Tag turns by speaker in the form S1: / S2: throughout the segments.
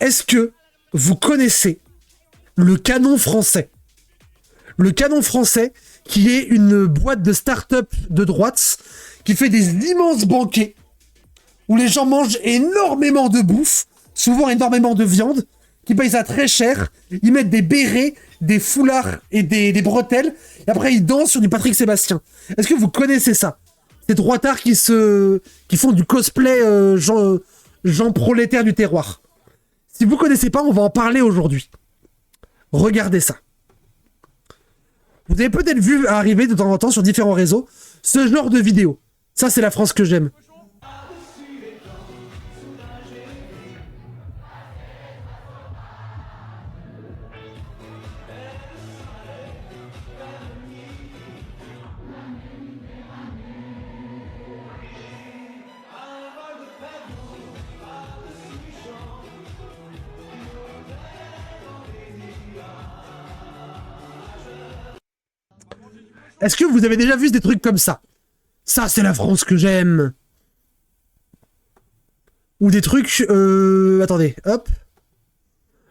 S1: Est-ce que vous connaissez le Canon Français? Le Canon Français, qui est une boîte de start-up de droite, qui fait des immenses banquets, où les gens mangent énormément de bouffe, souvent énormément de viande, qui payent ça très cher. Ils mettent des bérets, des foulards et des bretelles, et après ils dansent sur du Patrick Sébastien. Est-ce que vous connaissez ça? Ces droitards qui font du cosplay gens prolétaires du terroir. Si vous connaissez pas, on va en parler aujourd'hui. Regardez ça. Vous avez peut-être vu arriver de temps en temps sur différents réseaux ce genre de vidéo. Ça, c'est la France que j'aime. Est-ce que vous avez déjà vu des trucs comme ça? Ça, c'est la France que j'aime. Ou des trucs... Attendez, hop.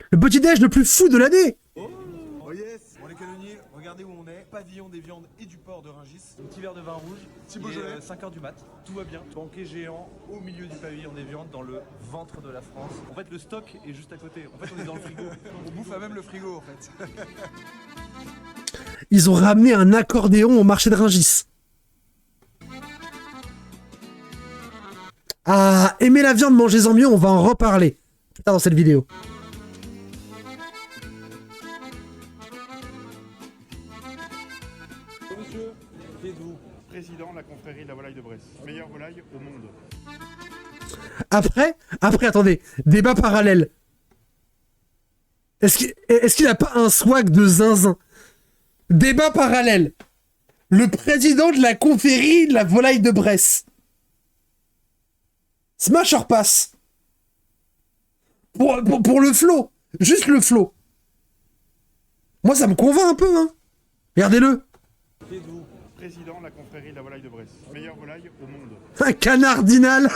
S1: Le petit-déj le plus fou de l'année.
S2: Oh yes, on est canonniers, regardez où on est. Pavillon des viandes et du porc de Rungis. Un petit verre de vin rouge. Petit Beaujolais. 5h du mat, tout va bien. Banquet géant au milieu du pavillon des viandes dans le ventre de la France. En fait, le stock est juste à côté. En fait, on est dans le frigo. On bouffe à même le frigo, en fait.
S1: Ils ont ramené un accordéon au marché de Rungis. Ah, aimez la viande, mangez-en mieux, on va en reparler plus tard dans cette vidéo.
S2: Monsieur, qui êtes-vous? Président de la confrérie de la volaille de Bresse. Meilleure volaille au monde.
S1: Après, attendez, débat parallèle. Est-ce qu'il a pas un swag de zinzin? Débat parallèle. Le président de la confrérie de la volaille de Bresse. Smash or pass? Pour le flow. Juste le flow. Moi, ça me convainc un peu, hein. Regardez-le.
S2: Qui êtes-vous? Président de la confrérie de la volaille de Bresse. Meilleure volaille au monde.
S1: Un canardinal.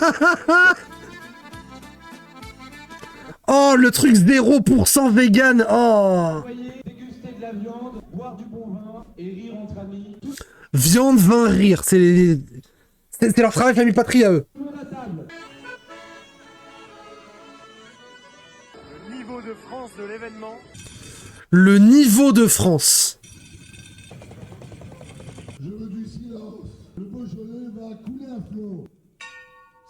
S1: Oh, le truc 0% vegan. Oh.
S3: Déguster de la viande, boire du bon vin et rire entre amis.
S1: Viande, vin, rire. C'est leur travail famille patrie à eux.
S3: Tout à la table.
S2: Le niveau de France de l'événement.
S1: Le niveau de France.
S4: Je veux du silence. Le Beaujolais va couler à flot.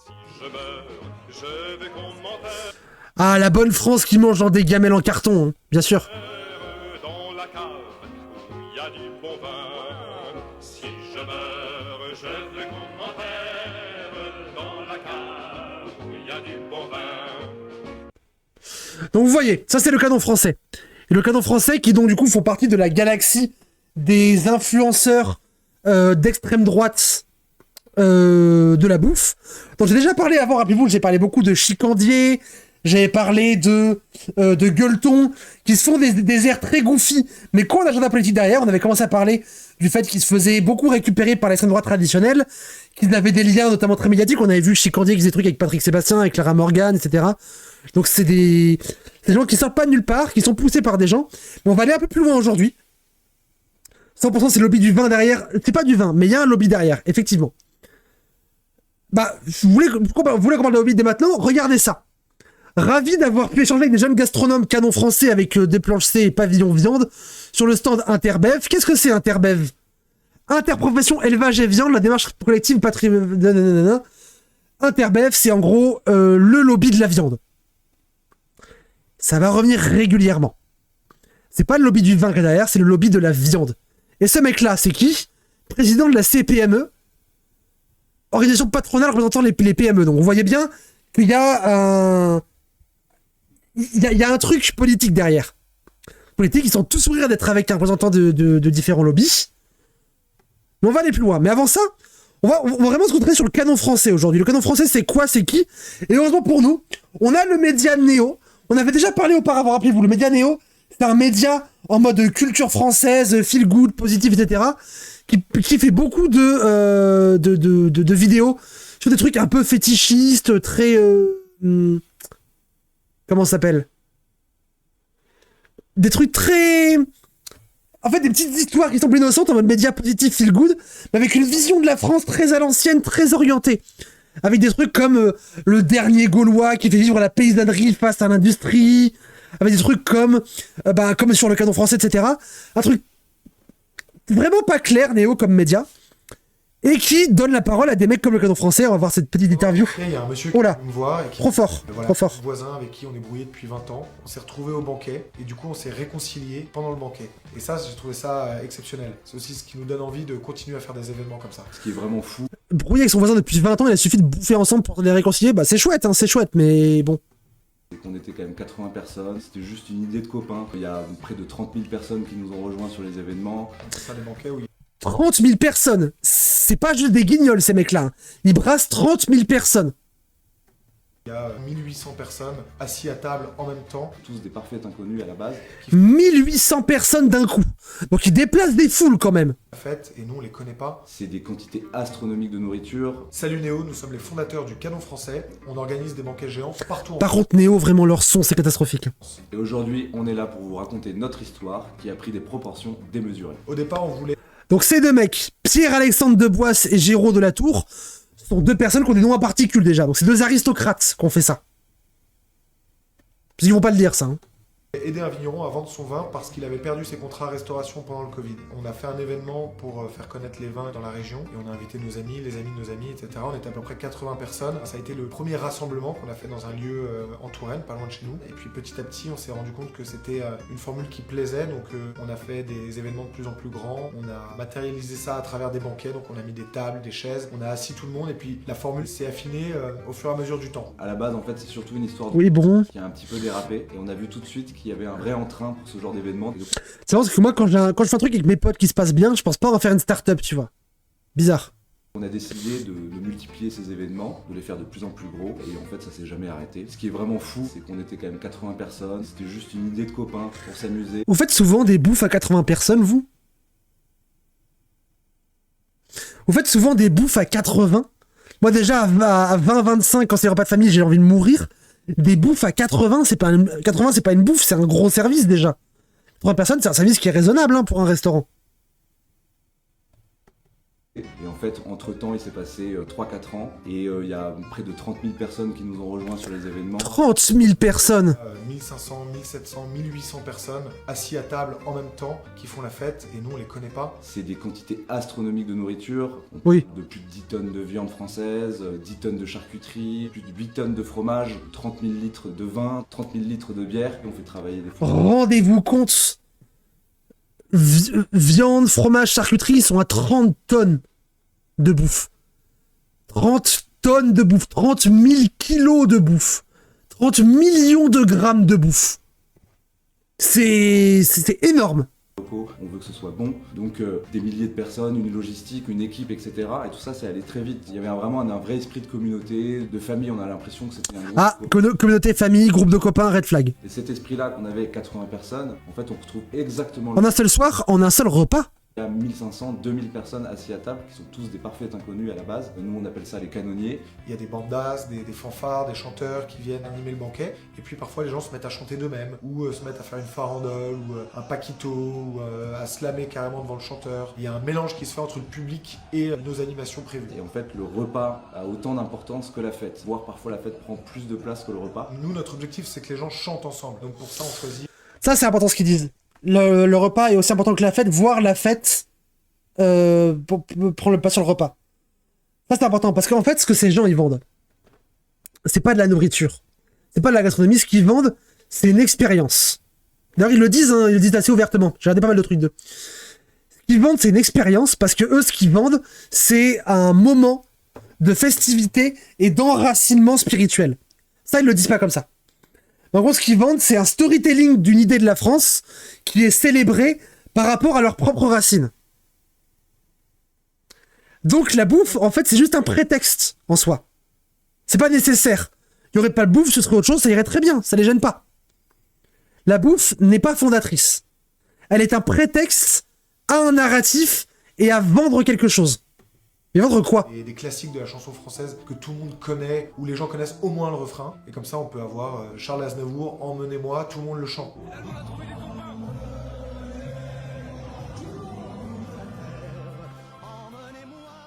S5: Si je meurs, je vais qu'on m'enterre
S1: Ah, la bonne France qui mange dans des gamelles en carton, hein, bien sûr.
S5: dans la cave où il y a du bon vin. Si je meurs, je veux qu'on m'enterre dans la cave où il y a du bon vin.
S1: Donc vous voyez, ça c'est le canon français. Et le canon français qui donc du coup font partie de la galaxie des influenceurs d'extrême droite de la bouffe. Donc j'ai déjà parlé avant, rappelez-vous, j'ai parlé beaucoup de Chicandier, j'avais parlé de Gueuleton, qui se font des airs très goofy, mais quand on a un agenda politique derrière, on avait commencé à parler du fait qu'ils se faisaient beaucoup récupérer par l'extrême droite traditionnelle, qu'ils avaient des liens notamment très médiatiques, on avait vu Chicandier qui faisait des trucs avec Patrick Sébastien, avec Clara Morgan, etc. Donc c'est des gens qui sortent pas de nulle part, qui sont poussés par des gens, mais on va aller un peu plus loin aujourd'hui. 100% c'est le lobby du vin derrière, c'est pas du vin, mais il y a un lobby derrière, effectivement. Bah, vous voulez qu'on parle de lobby dès maintenant? Regardez ça. Ravi d'avoir pu échanger avec des jeunes gastronomes canon français avec des planches C et pavillon viande sur le stand Interbev. Qu'est-ce que c'est Interbev? Interprofession élevage et viande, la démarche collective patrimoine. Interbev, c'est en gros le lobby de la viande. Ça va revenir régulièrement. C'est pas le lobby du vin qui est derrière, c'est le lobby de la viande. Et ce mec-là, c'est qui? Président de la CPME, organisation patronale représentant les PME. Donc vous voyez bien qu'il y a un truc politique derrière. Politique, ils sont tous sourires d'être avec un représentant de différents lobbies. Mais on va aller plus loin. Mais avant ça, on va vraiment se concentrer sur le canon français aujourd'hui. Le canon français, c'est quoi? C'est qui? Et heureusement pour nous, on a le média Néo. On avait déjà parlé auparavant, rappelez-vous, le média Néo, c'est un média en mode culture française, feel good, positif, etc. Qui fait beaucoup de vidéos sur des trucs un peu fétichistes, très... comment ça s'appelle? des trucs très... En fait, des petites histoires qui semblent innocentes en mode média positif, feel good, mais avec une vision de la France très à l'ancienne, très orientée. Avec des trucs comme le dernier Gaulois qui fait vivre la paysannerie face à l'industrie, avec des trucs comme sur le canon français, etc. Un truc vraiment pas clair, Néo, comme média, et qui donne la parole à des mecs comme le canon français. On va voir cette petite interview.
S6: Après, il y a un monsieur qui
S1: Oh là,
S6: me voit et qui
S1: trop fort,
S6: voilà,
S1: trop fort.
S6: un voisin avec qui on est brouillé depuis 20 ans. On s'est retrouvés au banquet et du coup on s'est réconciliés pendant le banquet. Et ça, j'ai trouvé ça exceptionnel. C'est aussi ce qui nous donne envie de continuer à faire des événements comme ça.
S7: Ce qui est vraiment fou.
S1: Brouillé avec son voisin depuis 20 ans, il a suffi de bouffer ensemble pour les réconcilier. Bah c'est chouette, mais bon.
S7: C'est qu'on était quand même 80 personnes, c'était juste une idée de copains. Il y a près de 30 000 personnes qui nous ont rejoints sur les événements.
S6: C'est ça, des banquets où
S1: 30 000 personnes. C'est pas juste des guignols, ces mecs-là. Ils brassent 30 000 personnes.
S6: il y a 1800 personnes assis à table en même temps.
S7: Tous des parfaits inconnus à la base.
S1: 1800 personnes d'un coup. Donc ils déplacent des foules quand même.
S6: La fête, et nous on les connaît pas.
S7: C'est des quantités astronomiques de nourriture.
S6: Salut Néo, nous sommes les fondateurs du Canon Français. On organise des banquets géants partout en
S1: Par contre, Néo, vraiment leur son, c'est catastrophique.
S6: France.
S7: Et aujourd'hui, on est là pour vous raconter notre histoire qui a pris des proportions démesurées.
S6: Au départ, on voulait
S1: Donc ces deux mecs, Pierre-Alexandre de Boisse et Géraud de la Tour, sont deux personnes qui ont des noms à particules déjà. Donc c'est deux aristocrates qui ont fait ça. Parce qu'ils vont pas le dire ça. Hein.
S6: aider un vigneron à vendre son vin parce qu'il avait perdu ses contrats restauration pendant le Covid. On a fait un événement pour faire connaître les vins dans la région et on a invité nos amis, les amis de nos amis, etc. On était à peu près 80 personnes. Ça a été le premier rassemblement qu'on a fait dans un lieu en Touraine, pas loin de chez nous. Et puis petit à petit, on s'est rendu compte que c'était une formule qui plaisait, donc on a fait des événements de plus en plus grands. On a matérialisé ça à travers des banquets, donc on a mis des tables, des chaises, on a assis tout le monde et puis la formule s'est affinée au fur et à mesure du temps.
S7: À la base, en fait, c'est surtout une histoire de
S1: Oui, bon.
S7: qui a un petit peu dérapé et on a vu tout de suite qu'il y avait un vrai entrain pour ce genre d'événement.
S1: C'est vrai parce que moi, quand je fais un truc avec mes potes qui se passe bien, je pense pas en faire une start-up, tu vois. Bizarre.
S7: On a décidé de multiplier ces événements, de les faire de plus en plus gros, et en fait ça s'est jamais arrêté. Ce qui est vraiment fou, c'est qu'on était quand même 80 personnes, c'était juste une idée de copains pour s'amuser.
S1: Vous faites souvent des bouffes à 80 personnes, vous? Vous faites souvent des bouffes à 80? Moi déjà, à 20-25, quand c'est les repas de famille, j'ai envie de mourir. Des bouffes à 80, c'est pas une bouffe, c'est un gros service déjà. 80 personnes, c'est un service qui est raisonnable hein, pour un restaurant.
S7: Et en fait, entre-temps, il s'est passé 3-4 ans, et il y a près de 30 000 personnes qui nous ont rejoints sur les événements.
S1: 30 000 personnes
S6: 1500, 1700, 1800 personnes assis à table en même temps qui font la fête et nous on les connaît pas.
S7: C'est des quantités astronomiques de nourriture,
S1: Oui.
S7: de plus de 10 tonnes de viande française, 10 tonnes de charcuterie, plus de 8 tonnes de fromage, 30 000 litres de vin, 30 000 litres de bière, et on fait travailler des fous.
S1: Rendez-vous compte. Viande, fromage, charcuterie, ils sont à 30 tonnes de bouffe. 30 tonnes de bouffe. 30 000 kilos de bouffe. 30 millions de grammes de bouffe. C'est énorme.
S7: On veut que ce soit bon, donc des milliers de personnes, une logistique, une équipe, etc. Et tout ça, c'est allé très vite. Il y avait vraiment un vrai esprit de communauté, de famille, on a l'impression que c'était un groupe.
S1: Ah, communauté, famille, groupe de copains, red flag.
S7: Et cet esprit-là qu'on avait 80 personnes, en fait, on retrouve exactement
S1: En un seul soir, en un seul repas.
S7: Il y a 1500, 2000 personnes assises à table qui sont tous des parfaits inconnus à la base. Nous, on appelle ça les canonniers.
S6: Il y a des bandas, des fanfares, des chanteurs qui viennent animer le banquet et puis parfois les gens se mettent à chanter d'eux-mêmes ou se mettent à faire une farandole ou un paquito ou à slammer carrément devant le chanteur. Il y a un mélange qui se fait entre le public et nos animations prévues.
S7: Et en fait, le repas a autant d'importance que la fête, voire parfois la fête prend plus de place que le repas.
S6: Nous, notre objectif, c'est que les gens chantent ensemble. Donc pour ça, on choisit.
S1: Ça, c'est important ce qu'ils disent. Le repas est aussi important que la fête, voire la fête pour prendre le pas sur le repas. Ça, c'est important parce qu'en fait, ce que ces gens ils vendent, c'est pas de la nourriture, c'est pas de la gastronomie. Ce qu'ils vendent, c'est une expérience. D'ailleurs, ils le disent assez ouvertement. J'ai regardé pas mal de trucs d'eux. Ce qu'ils vendent, c'est une expérience parce que eux, ce qu'ils vendent, c'est un moment de festivité et d'enracinement spirituel. Ça, ils le disent pas comme ça. En gros, ce qu'ils vendent, c'est un storytelling d'une idée de la France qui est célébrée par rapport à leurs propres racines. Donc la bouffe, en fait, c'est juste un prétexte en soi. C'est pas nécessaire. Il y aurait pas de bouffe, ce serait autre chose, ça irait très bien, ça les gêne pas. La bouffe n'est pas fondatrice. Elle est un prétexte à un narratif et à vendre quelque chose. Mais vendre quoi?
S6: Et des classiques de la chanson française que tout le monde connaît, où les gens connaissent au moins le refrain. Et comme ça, on peut avoir Charles Aznavour, Emmenez-moi, tout le monde le chante.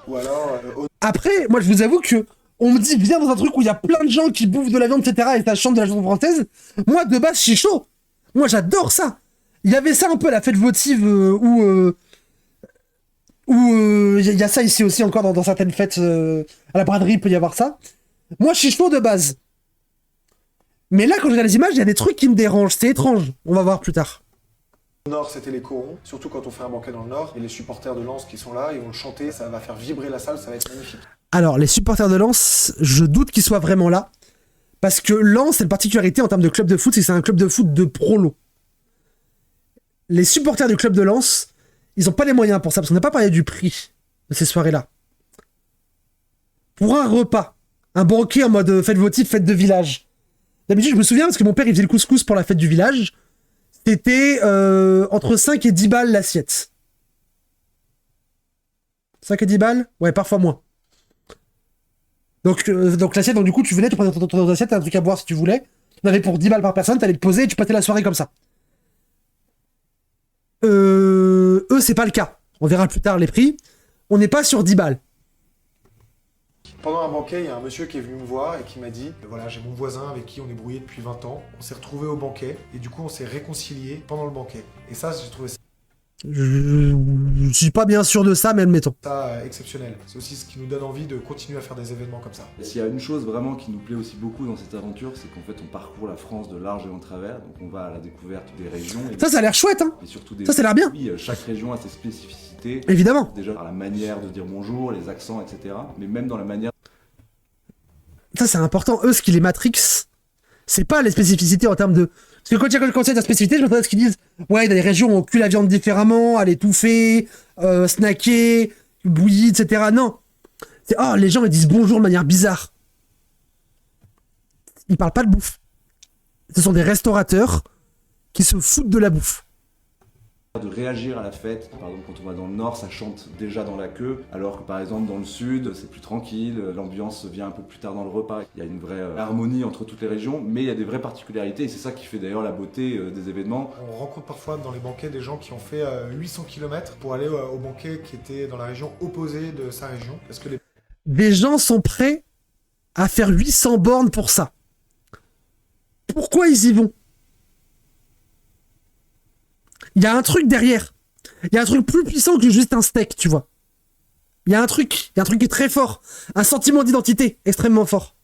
S6: Ou alors,
S1: Après, moi, je vous avoue que on me dit, viens dans un truc où il y a plein de gens qui bouffent de la viande, etc. et ça chante de la chanson française. Moi, de base, je suis chaud. Moi, j'adore ça. Il y avait ça un peu à la fête votive où il y a ça ici aussi encore dans certaines fêtes. À la braderie, il peut y avoir ça. Moi, je suis chaud de base. Mais là, quand je regarde les images, il y a des trucs qui me dérangent. C'est étrange. On va voir plus tard.
S6: au nord, c'était les corons. Surtout quand on fait un banquet dans le nord. Et les supporters de Lens qui sont là, ils vont le chanter. Ça va faire vibrer la salle, ça va être magnifique.
S1: Alors, les supporters de Lens, je doute qu'ils soient vraiment là. Parce que Lens, c'est une particularité en termes de club de foot, c'est que c'est un club de foot de prolo. Les supporters du club de Lens, ils n'ont pas les moyens pour ça, parce qu'on n'a pas parlé du prix de ces soirées-là. Pour un repas, un banquet en mode fête votive, fête de village. D'habitude, je me souviens, parce que mon père, il faisait le couscous pour la fête du village. C'était entre 5 et 10 balles l'assiette. 5 et 10 balles? Ouais, parfois moins. Donc l'assiette, donc du coup, tu venais, tu prenais ton assiette, t'as un truc à boire si tu voulais. On avait pour 10 balles par personne, t'allais te poser et tu passais la soirée comme ça. Eux, c'est pas le cas. On verra plus tard les prix. On n'est pas sur 10 balles.
S6: Pendant un banquet, il y a un monsieur qui est venu me voir et qui m'a dit voilà, j'ai mon voisin avec qui on est brouillé depuis 20 ans. On s'est retrouvés au banquet et du coup, on s'est réconciliés pendant le banquet. Et ça, j'ai trouvé
S1: Je suis pas bien sûr de ça, mais admettons.
S6: ça exceptionnel. C'est aussi ce qui nous donne envie de continuer à faire des événements comme ça.
S7: Et s'il y a une chose vraiment qui nous plaît aussi beaucoup dans cette aventure, c'est qu'en fait on parcourt la France de large et en travers, donc on va à la découverte des régions.
S1: Ça a l'air chouette, hein.
S7: Et surtout des...
S1: Ça a l'air bien.
S7: Oui, chaque région a ses spécificités.
S1: Évidemment.
S7: Déjà par la manière de dire bonjour, les accents, etc. Mais même dans la manière...
S1: Ça, c'est important. Eux, ce qui les matrix, c'est pas les spécificités en termes de... Parce que quand il y a le concept de spécificité, je m'attends à ce qu'ils disent ouais, dans les régions, on cuit la viande différemment, elle est étouffée, snackée, bouillie, etc. Non. C'est les gens, ils disent bonjour de manière bizarre. Ils parlent pas de bouffe. Ce sont des restaurateurs qui se foutent de la bouffe.
S7: de réagir à la fête. Par exemple, quand on va dans le nord, ça chante déjà dans la queue, alors que par exemple dans le sud, c'est plus tranquille, l'ambiance vient un peu plus tard dans le repas. Il y a une vraie harmonie entre toutes les régions, mais il y a des vraies particularités, et c'est ça qui fait d'ailleurs la beauté des événements.
S6: On rencontre parfois dans les banquets des gens qui ont fait 800 km pour aller au banquet qui était dans la région opposée de sa région, parce que
S1: Des gens sont prêts à faire 800 bornes pour ça. Pourquoi ils y vont? Il y a un truc derrière. Il y a un truc plus puissant que juste un steak, tu vois. Il y a un truc qui est très fort. Un sentiment d'identité extrêmement fort.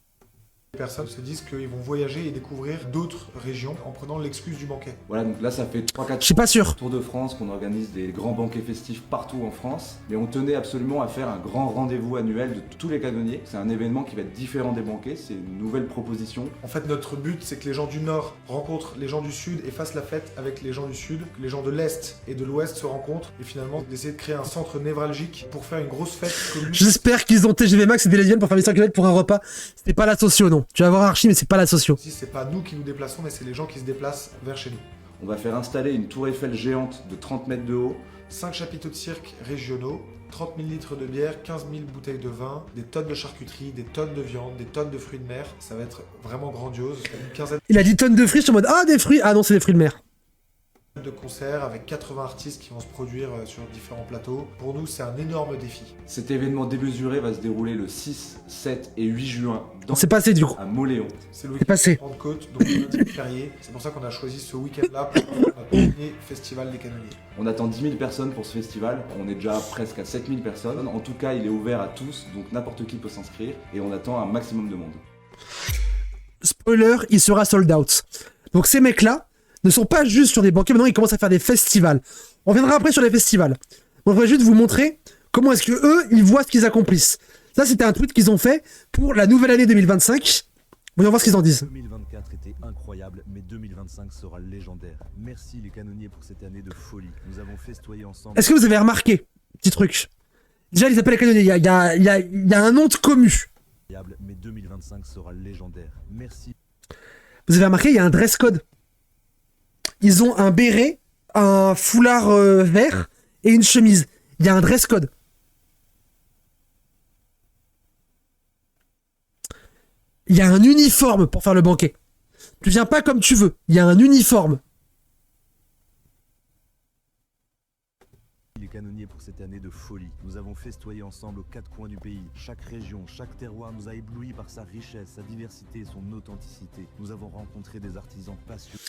S6: les personnes se disent qu'ils vont voyager et découvrir d'autres régions en prenant l'excuse du banquet.
S7: Voilà, donc là ça fait 3-4
S1: Je suis pas sûr.
S7: Tour de France qu'on organise des grands banquets festifs partout en France, mais on tenait absolument à faire un grand rendez-vous annuel de tous les canonniers. C'est un événement qui va être différent des banquets, c'est une nouvelle proposition.
S6: En fait, notre but, c'est que les gens du Nord rencontrent les gens du Sud et fassent la fête avec les gens du Sud, que les gens de l'Est et de l'Ouest se rencontrent, et finalement d'essayer de créer un centre névralgique pour faire une grosse fête commune.
S1: J'espère qu'ils ont TGV Max et des lesbiennes pour faire 800 km pour un repas. C'était pas la socio, non. Tu vas voir Archie, mais c'est pas la socio.
S6: Si c'est pas nous qui nous déplaçons, mais c'est les gens qui se déplacent vers chez nous.
S7: On va faire installer une tour Eiffel géante de 30 mètres de haut.
S6: 5 chapiteaux de cirque régionaux, 30 000 litres de bière, 15 000 bouteilles de vin, des tonnes de charcuterie, des tonnes de viande, des tonnes de fruits de mer. Ça va être vraiment grandiose. Une quinzaine
S1: Il a dit tonnes de fruits, je suis en mode des fruits. Ah non, c'est des fruits de mer.
S6: de concerts avec 80 artistes qui vont se produire sur différents plateaux. Pour nous, c'est un énorme défi.
S7: Cet événement démesuré va se dérouler le 6, 7 et 8 juin dans
S1: C'est passé du coup.
S7: à Moléon.
S6: C'est le
S1: C'est passé.
S6: week-end de Pentecôte, donc le lundi férié. C'est pour ça qu'on a choisi ce week-end-là pour faire notre premier festival des canonniers.
S7: On attend 10 000 personnes pour ce festival, on est déjà presque à 7 000 personnes. En tout cas, il est ouvert à tous, donc n'importe qui peut s'inscrire, et on attend un maximum de monde.
S1: Spoiler, il sera sold out. Donc ces mecs-là ne sont pas juste sur des banquets, maintenant ils commencent à faire des festivals. On viendra après sur les festivals. On va juste vous montrer comment est-ce que eux, ils voient ce qu'ils accomplissent. Ça, c'était un tweet qu'ils ont fait pour la nouvelle année 2025. Voyons voir ce qu'ils en disent.
S8: 2024 était incroyable, mais 2025 sera légendaire. Merci les canonniers pour cette année de folie. Nous avons festoyé ensemble.
S1: Est-ce que vous avez remarqué, petit truc, déjà ils appellent les canonniers, il y a un nom de commu.
S8: Mais 2025 sera légendaire. Merci.
S1: Vous avez remarqué, il y a un dress code. Ils ont un béret, un foulard vert et une chemise. Il y a un dress code. Il y a un uniforme pour faire le banquet. Tu viens pas comme tu veux. Il y a un uniforme.
S8: canonniers pour cette année de folie. Nous avons festoyé ensemble aux quatre coins du pays. Chaque région, chaque terroir nous a éblouis par sa richesse, sa diversité et son authenticité. Nous avons rencontré des artisans passionnés.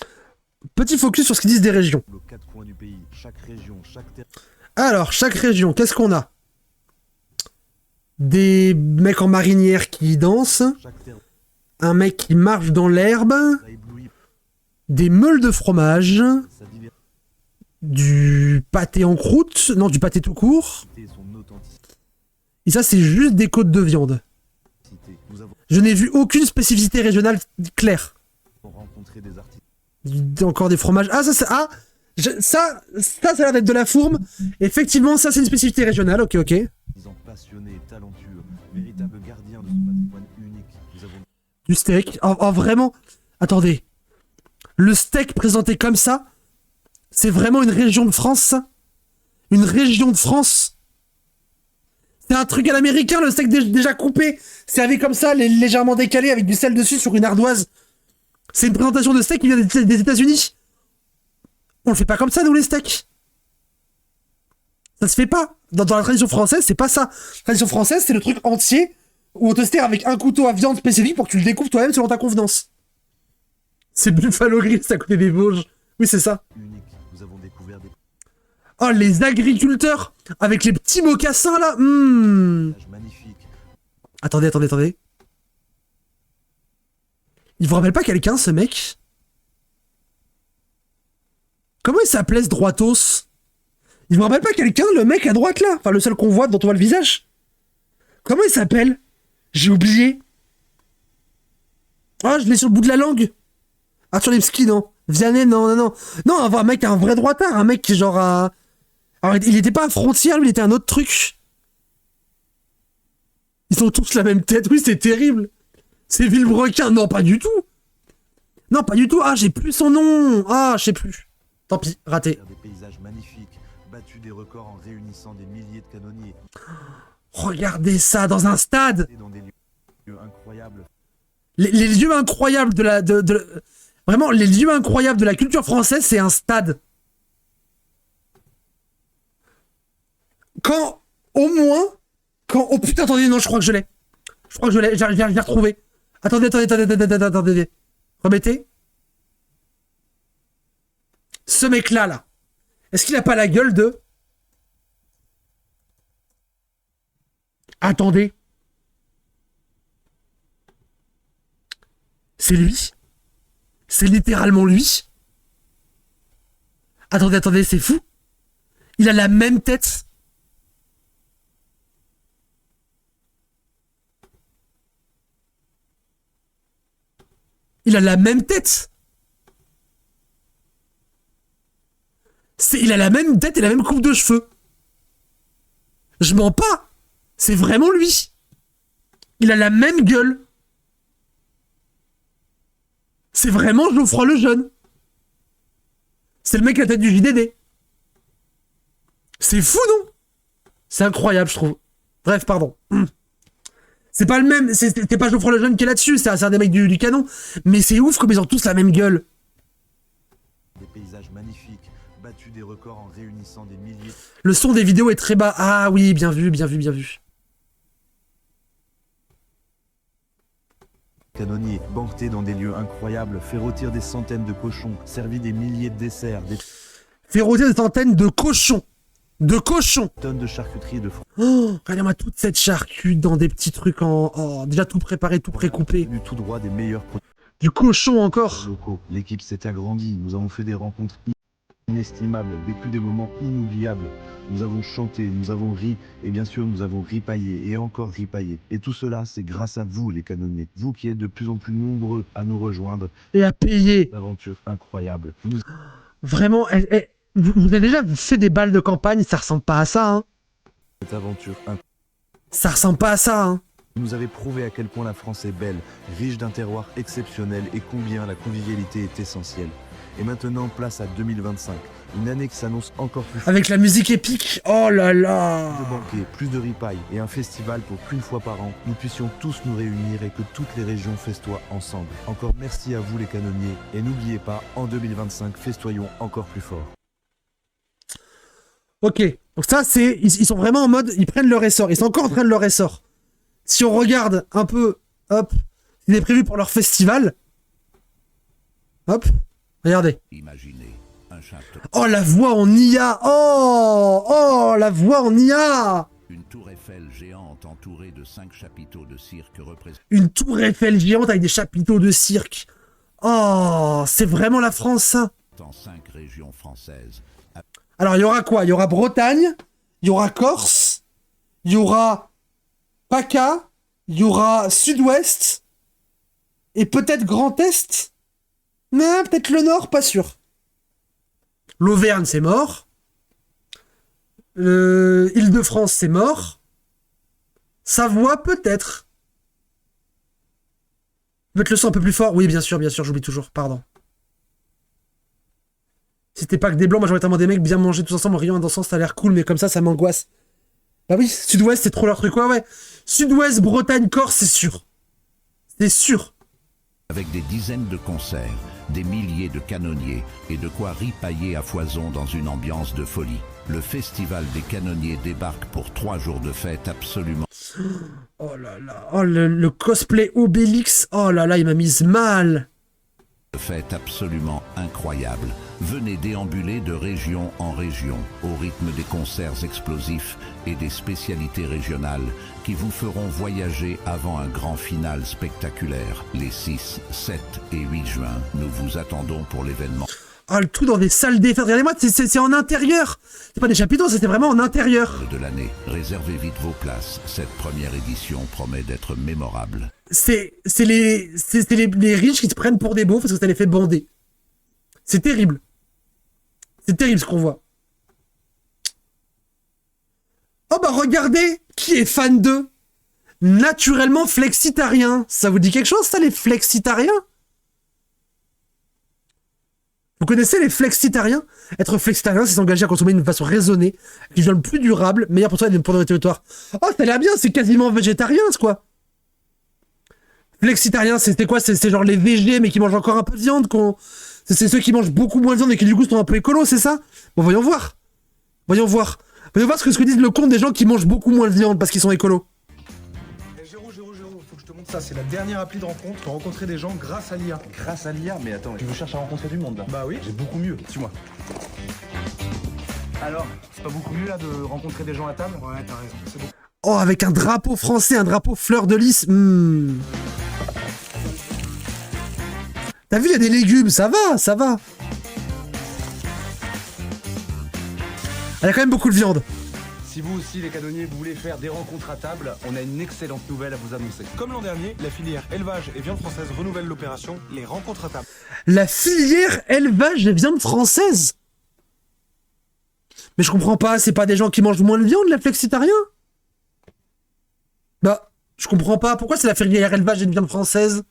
S1: Petit focus sur ce qu'ils disent des régions.
S8: Aux quatre coins du pays, chaque région, chaque terroir.
S1: Alors, chaque région, qu'est-ce qu'on a? Des mecs en marinière qui dansent, un mec qui marche dans l'herbe, des meules de fromage, du pâté en croûte, non, du pâté tout court. Et ça, c'est juste des côtes de viande. Je n'ai vu aucune spécificité régionale claire. Encore des fromages. Ah, ça, c'est... Ah, ça a l'air d'être de la fourme. Effectivement, ça, c'est une spécificité régionale. Ok, ok.
S8: Passionnés, talentueux, véritables gardiens de ce patrimoine unique. Nous avons...
S1: Du steak. Oh, vraiment. Attendez. Le steak présenté comme ça, c'est vraiment une région de France, ça? Une région de France? C'est un truc à l'américain, le steak déjà coupé, servi comme ça, légèrement décalé, avec du sel dessus sur une ardoise. C'est une présentation de steak qui vient des États-Unis. On le fait pas comme ça, nous, les steaks. Ça se fait pas. Dans la tradition française, c'est pas ça. La tradition française, c'est le truc entier où on te sert avec un couteau à viande spécifique pour que tu le découpes toi-même selon ta convenance. C'est Buffalo Grill, c'est à côté des Vosges. Oui, c'est ça.
S8: Nous avons découvert des...
S1: Oh, les agriculteurs avec les petits mocassins, là.
S8: Magnifique.
S1: Attendez. Il vous rappelle pas quelqu'un, ce mec? Comment il s'appelait, ce droitos? Il vous rappelle pas quelqu'un, le mec à droite, là? Enfin, le seul qu'on voit dont on voit le visage? Comment il s'appelle? J'ai oublié. Ah, je l'ai sur le bout de la langue. Arthur Lipski, non. Vianney, non. Non, un mec, un vrai droitard, un mec qui genre a... Alors, il était pas à Frontière, lui, il était un autre truc. Ils ont tous la même tête, oui, c'est terrible. C'est Villebrequin, non, pas du tout. Non, pas du tout. Ah, j'ai plus son nom. Ah, je sais plus. Tant pis, raté.
S8: Des paysages magnifiques, battu des records en réunissant des milliers de canonniers.
S1: Regardez ça dans un stade.
S8: Dans des lieux incroyables.
S1: Les lieux incroyables vraiment, les lieux incroyables de la culture française, c'est un stade. Quand, au moins, oh putain, attendez, non, je crois que je l'ai. Je l'ai retrouvé. Attendez. Remettez. Ce mec-là, là. Est-ce qu'il a pas la gueule de... Attendez. C'est lui. C'est littéralement lui. Attendez, c'est fou. Il a la même tête. Il a la même tête. Il a la même tête et la même coupe de cheveux. Je mens pas. C'est vraiment lui. Il a la même gueule. C'est vraiment Geoffroy Lejeune. C'est le mec à la tête du JDD. C'est fou, non? C'est incroyable, je trouve. Bref, pardon. C'est pas le même. C'est pas Geoffroy Lejeune qui est là-dessus. C'est un des mecs du canon. Mais c'est ouf comme ils ont tous la même gueule.
S8: Des paysages magnifiques, battu des records en réunissant des milliers.
S1: Le son des vidéos est très bas. Ah oui, bien vu.
S8: Canonniers, banquetés dans des lieux incroyables, fait rôtir des centaines de cochons, servi des milliers de desserts, des
S1: Fait rôtir des centaines de cochons.
S8: tonnes de charcuterie et de fruits.
S1: Oh, regardez-moi toute cette charcuterie dans des petits trucs déjà tout préparé, tout précoupé.
S8: Du tout droit des meilleurs produits
S1: Du cochon encore.
S8: locaux. L'équipe s'est agrandie, nous avons fait des rencontres inestimables, vécu des moments inoubliables. Nous avons chanté, nous avons ri, et bien sûr nous avons ripaillé, et encore ripaillé. Et tout cela, c'est grâce à vous, les canonniers. Vous qui êtes de plus en plus nombreux à nous rejoindre.
S1: Et à payer.
S8: Une aventure incroyable.
S1: Vraiment, vous avez déjà fait des balles de campagne, ça ressemble pas à ça, hein.
S8: Cette aventure incroyable.
S1: Ça ressemble pas à ça, hein.
S8: Vous nous avez prouvé à quel point la France est belle, riche d'un terroir exceptionnel, et combien la convivialité est essentielle. Et maintenant, place à 2025. Une année qui s'annonce encore plus...
S1: Avec la musique épique, oh là là.
S8: Plus de banquets, plus de ripailles et un festival pour qu'une fois par an, nous puissions tous nous réunir et que toutes les régions festoient ensemble. Encore merci à vous les canonniers. Et n'oubliez pas, en 2025, festoyons encore plus fort.
S1: Ok, donc ça, c'est... Ils sont vraiment en mode... Ils prennent leur essor. Ils sont encore en train de leur essor. Si on regarde un peu... Hop. Il est prévu pour leur festival. Hop. Regardez.
S9: Imaginez un château.
S1: Oh, la voix en IA. Oh, la voix en IA.
S9: Une tour Eiffel géante entourée de 5 chapiteaux de cirque représentant
S1: Une tour Eiffel géante avec des chapiteaux de cirque. Oh, c'est vraiment la France, ça.
S9: 5 régions françaises.
S1: Alors, il y aura quoi? Il y aura Bretagne, il y aura Corse, il y aura PACA, il y aura Sud-Ouest, et peut-être Grand Est. Mais peut-être le Nord, pas sûr. L'Auvergne, c'est mort. Île-de-France, c'est mort. Savoie, peut-être. Mettre le son un peu plus fort. Oui, bien sûr, j'oublie toujours, pardon. Si c'était pas que des blancs, majoritairement des mecs, bien manger tous ensemble en riant en dansant, ça a l'air cool, mais comme ça m'angoisse. Bah oui, Sud-Ouest, c'est trop leur truc, ouais. Sud-Ouest, Bretagne, Corse, c'est sûr. C'est sûr.
S9: Avec des dizaines de concerts, des milliers de canonniers et de quoi ripailler à foison dans une ambiance de folie. Le festival des canonniers débarque pour 3 jours de fête absolument...
S1: Oh là là, oh le cosplay Obélix, oh là là, il m'a mise mal.
S9: Fête absolument incroyable. Venez déambuler de région en région au rythme des concerts explosifs et des spécialités régionales qui vous feront voyager avant un grand final spectaculaire. Les 6, 7 et 8 juin, nous vous attendons pour l'événement.
S1: Oh, le tout dans des salles des fêtes, regardez-moi, c'est en intérieur. C'est pas des chapiteaux, c'était vraiment en intérieur.
S9: De l'année, réservez vite vos places. Cette première édition promet d'être mémorable.
S1: C'est les riches qui se prennent pour des beaux parce que ça les fait bander. C'est terrible. C'est terrible ce qu'on voit. Oh bah regardez, qui est fan d'eux? Naturellement flexitarien. Ça vous dit quelque chose ça, les flexitariens? Vous connaissez les flexitariens? Être flexitarien, c'est s'engager à consommer d'une façon raisonnée, qui soit le plus durable, meilleur pour soi et pour le territoire. Oh, ça a l'air bien, c'est quasiment végétarien, ce quoi. Flexitarien, c'était quoi? C'est genre les végés, mais qui mangent encore un peu de viande, c'est ceux qui mangent beaucoup moins de viande et qui du coup sont un peu écolos, c'est ça? Bon, voyons voir. Voyons voir ce que disent le compte des gens qui mangent beaucoup moins de viande parce qu'ils sont écolos.
S2: Géro, faut que je te montre ça. C'est la dernière appli de rencontre pour rencontrer des gens grâce à l'IA.
S10: Grâce à l'IA? Mais attends, tu cherches à rencontrer du monde là?
S2: Bah oui.
S10: J'ai beaucoup mieux, suis-moi.
S2: Alors, c'est pas beaucoup mieux là de rencontrer des gens à table? Ouais, t'as raison, c'est bon.
S1: Oh, avec un drapeau français, un drapeau fleur de lys. T'as vu, il y a des légumes, ça va. Elle a quand même beaucoup de viande.
S10: Si vous aussi, les canonniers, vous voulez faire des rencontres à table, on a une excellente nouvelle à vous annoncer.
S2: Comme l'an dernier, la filière élevage et viande française renouvelle l'opération Les Rencontres à table.
S1: La filière élevage et viande française? Mais je comprends pas, c'est pas des gens qui mangent moins de viande, les flexitariens? Bah, je comprends pas, pourquoi c'est la filière élevage et viande française?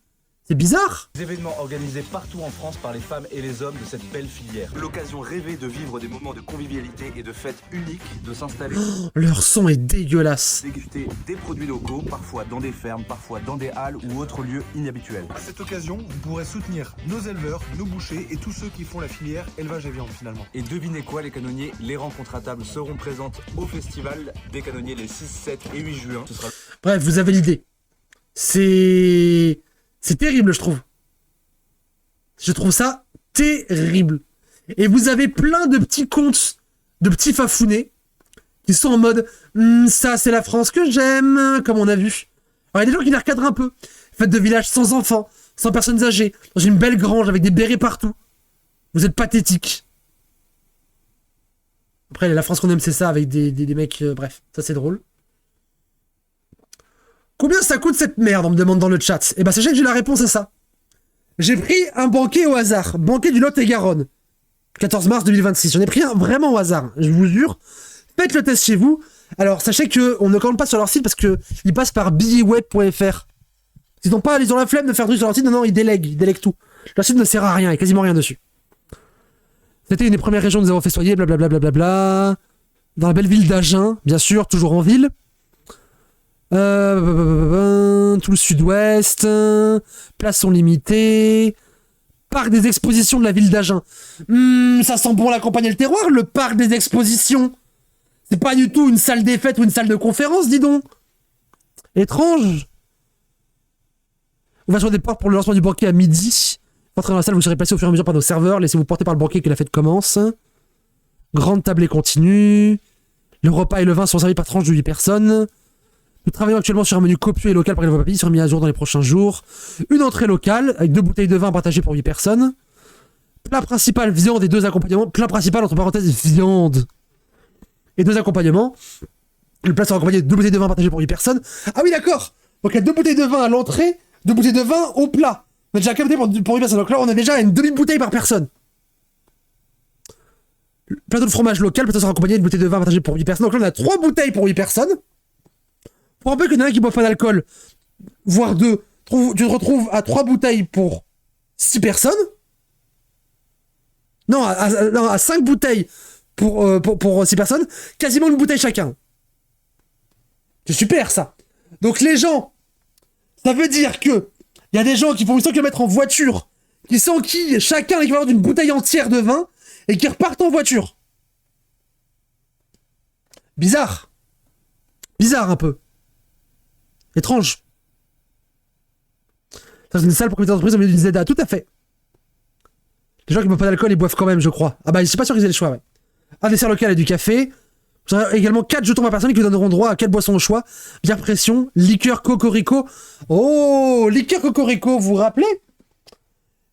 S1: C'est bizarre.
S10: Des événements organisés partout en France par les femmes et les hommes de cette belle filière. L'occasion rêvée de vivre des moments de convivialité et de fêtes uniques, de s'installer.
S1: Oh, leur son est dégueulasse.
S10: Déguster des produits locaux, parfois dans des fermes, parfois dans des halles ou autres lieux inhabituels.
S2: À cette occasion, vous pourrez soutenir nos éleveurs, nos bouchers et tous ceux qui font la filière élevage et viande finalement.
S10: Et devinez quoi les canonniers, les rencontres à table seront présentes au festival des canonniers les 6, 7 et 8 juin. Ce sera...
S1: Bref, vous avez l'idée. C'est terrible, je trouve. Je trouve ça terrible. Et vous avez plein de petits comptes, de petits fafounés, qui sont en mode ça, c'est la France que j'aime, comme on a vu. Alors, il y a des gens qui les recadrent un peu. Fête de village sans enfants, sans personnes âgées, dans une belle grange avec des bérets partout. Vous êtes pathétiques. Après, la France qu'on aime, c'est ça, avec des mecs... bref, ça c'est drôle. Combien ça coûte cette merde, on me demande dans le chat. Eh ben sachez que j'ai la réponse à ça. J'ai pris un banquet au hasard. Banquet du Lot-et-Garonne. 14 mars 2026. J'en ai pris un vraiment au hasard, je vous jure. Faites le test chez vous. Alors sachez qu'on ne commande pas sur leur site parce qu'ils passent par billetweb.fr. Ils ont la flemme de faire truc sur leur site. Non, ils délèguent tout. Leur site ne sert à rien, il n'y a quasiment rien dessus. C'était une des premières régions que nous avons festoyées, blablabla. Dans la belle ville d'Agen, bien sûr, toujours en ville. Tout le sud-ouest, places sont limitées, parc des expositions de la ville d'Agen. Ça sent bon la campagne et le terroir, le parc des expositions. C'est pas du tout une salle des fêtes ou une salle de conférence, dis donc. Étrange. Ouverture des portes pour le lancement du banquet à midi. Entrez dans la salle, vous serez placé au fur et à mesure par nos serveurs. Laissez-vous porter par le banquet que la fête commence. Grande tablée continue. Le repas et le vin sont servis par tranches de 8 personnes. Nous travaillons actuellement sur un menu copieux et local pour les nouveaux papilles, sera mis à jour dans les prochains jours. Une entrée locale, avec 2 bouteilles de vin partagées pour 8 personnes. Plat principal, viande et 2 accompagnements. Plat principal, entre parenthèses, viande. Et 2 accompagnements. Le plat sera accompagné de 2 bouteilles de vin partagées pour 8 personnes. Ah oui, d'accord. Donc il y a 2 bouteilles de vin à l'entrée, 2 bouteilles de vin au plat. On a déjà capté pour 8 personnes. Donc là, on a déjà une demi-bouteille par personne. Plateau de fromage local, plateau sera accompagné d'une bouteille de vin partagée pour 8 personnes. Donc là, on a 3 bouteilles pour 8 personnes. Pour un peu qu'il y en a un qui boit pas d'alcool, voire 2, tu te retrouves à 3 bouteilles pour 6 personnes. Non, à 5 bouteilles pour 6 personnes. Quasiment une bouteille chacun. C'est super, ça. Donc les gens, ça veut dire que il y a des gens qui font 800 km en voiture, qui s'enquillent chacun l'équivalent d'une bouteille entière de vin, et qui repartent en voiture. Bizarre. Bizarre, un peu. Étrange. C'est une salle pour comité d'entreprise au milieu d'une ZA, tout à fait. Les gens qui boivent pas d'alcool, ils boivent quand même, je crois. Ah bah, je suis pas sûr qu'ils aient le choix, ouais. Un dessert local et du café. Vous aurez également 4 jetons par personne qui vous donneront droit à 4 boissons au choix. Bière pression, liqueur cocorico. Oh, liqueur cocorico, vous vous rappelez?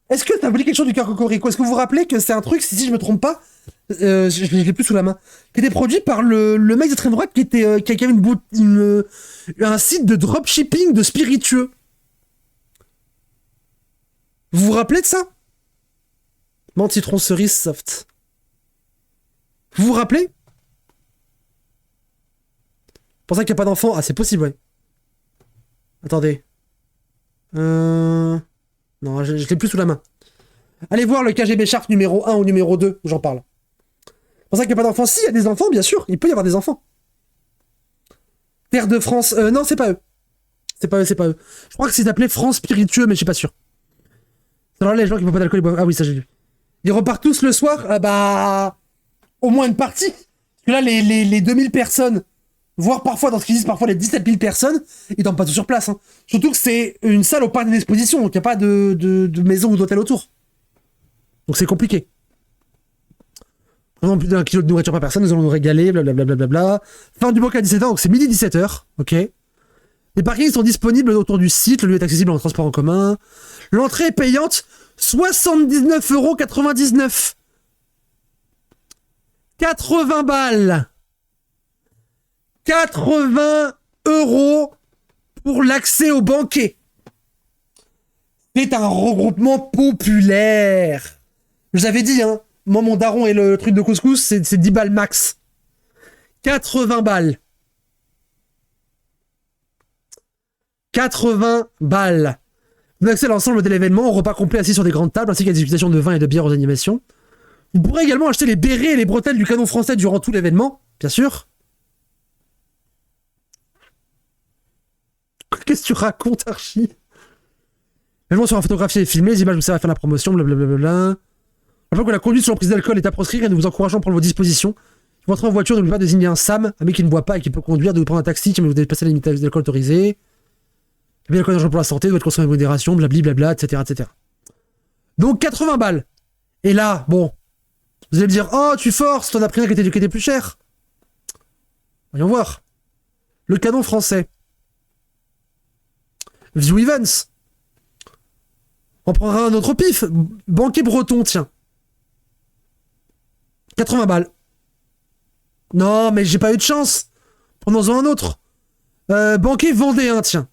S1: Est-ce que ça vous dit quelque chose du liqueur cocorico? Est-ce que vous vous rappelez que c'est un truc, si je me trompe pas, je l'ai plus sous la main, qui était produit par le mec d'extrême droite qui avait un site de dropshipping de spiritueux. Vous vous rappelez de ça? Menthe, citron, cerise, soft. Vous vous rappelez? Pour ça qu'il n'y a pas d'enfant? Ah, c'est possible, ouais. Attendez. Non, je l'ai plus sous la main. Allez voir le KGB Sharp numéro 1 ou numéro 2, où j'en parle. C'est pour ça qu'il n'y a pas d'enfants. Si, il y a des enfants, bien sûr. Il peut y avoir des enfants. Terre de France... non, c'est pas eux. C'est pas eux. Je crois que c'est appelé France Spiritueux, mais je suis pas sûr. Alors là, les gens qui boivent pas d'alcool, ils boivent... Ah oui, ça j'ai lu. Ils repartent tous le soir. Ah bah... Au moins une partie. Parce que là, les 2000 personnes, voire parfois, dans ce qu'ils disent, parfois les 17 000 personnes, ils dorment pas tous sur place. Hein. Surtout que c'est une salle au parc d'exposition, donc il n'y a pas de maison ou d'hôtel autour. Donc c'est compliqué. Vraiment plus d'1 kilo de nourriture par personne, nous allons nous régaler, blablabla. Fin du banquet à 17h, donc c'est midi 17h, ok. Les parkings sont disponibles autour du site, le lieu est accessible en transport en commun. L'entrée est payante, 79,99 €. 80 balles. 80 € pour l'accès au banquet. C'est un regroupement populaire. Je vous avais dit, hein, moi mon daron et le truc de couscous, c'est 10 balles max. 80 balles. 80 balles. Vous avez accès à l'ensemble de l'événement, au repas complet assis sur des grandes tables, ainsi qu'à des explications de vin et de bière aux animations. Vous pourrez également acheter les bérets et les bretelles du canon français durant tout l'événement, bien sûr. Qu'est-ce que tu racontes, Archie? L'événement sera photographié et filmé, les images vous servent à faire la promotion, blablabla. Rappelons que la conduite sur l'emprise d'alcool est à proscrire et nous vous encourageons à prendre vos dispositions. Si vous entrez en voiture, n'oubliez pas de désigner un SAM, un mec qui ne boit pas et qui peut conduire, de vous prendre un taxi si vous dépassez la limite d'alcool autorisée. Le bien d'alcool dangereux pour la santé doit être consommé avec modération, blablabla, etc., etc. Donc 80 balles. Et là, bon, vous allez me dire, oh, tu forces, t'en as pris un qui était plus cher. Voyons voir. Le canon français. View Events. On prendra un autre pif. Banquet breton, tiens. 80 balles. Non, mais j'ai pas eu de chance. Prenons-en un autre. Banquet vendéen, tiens.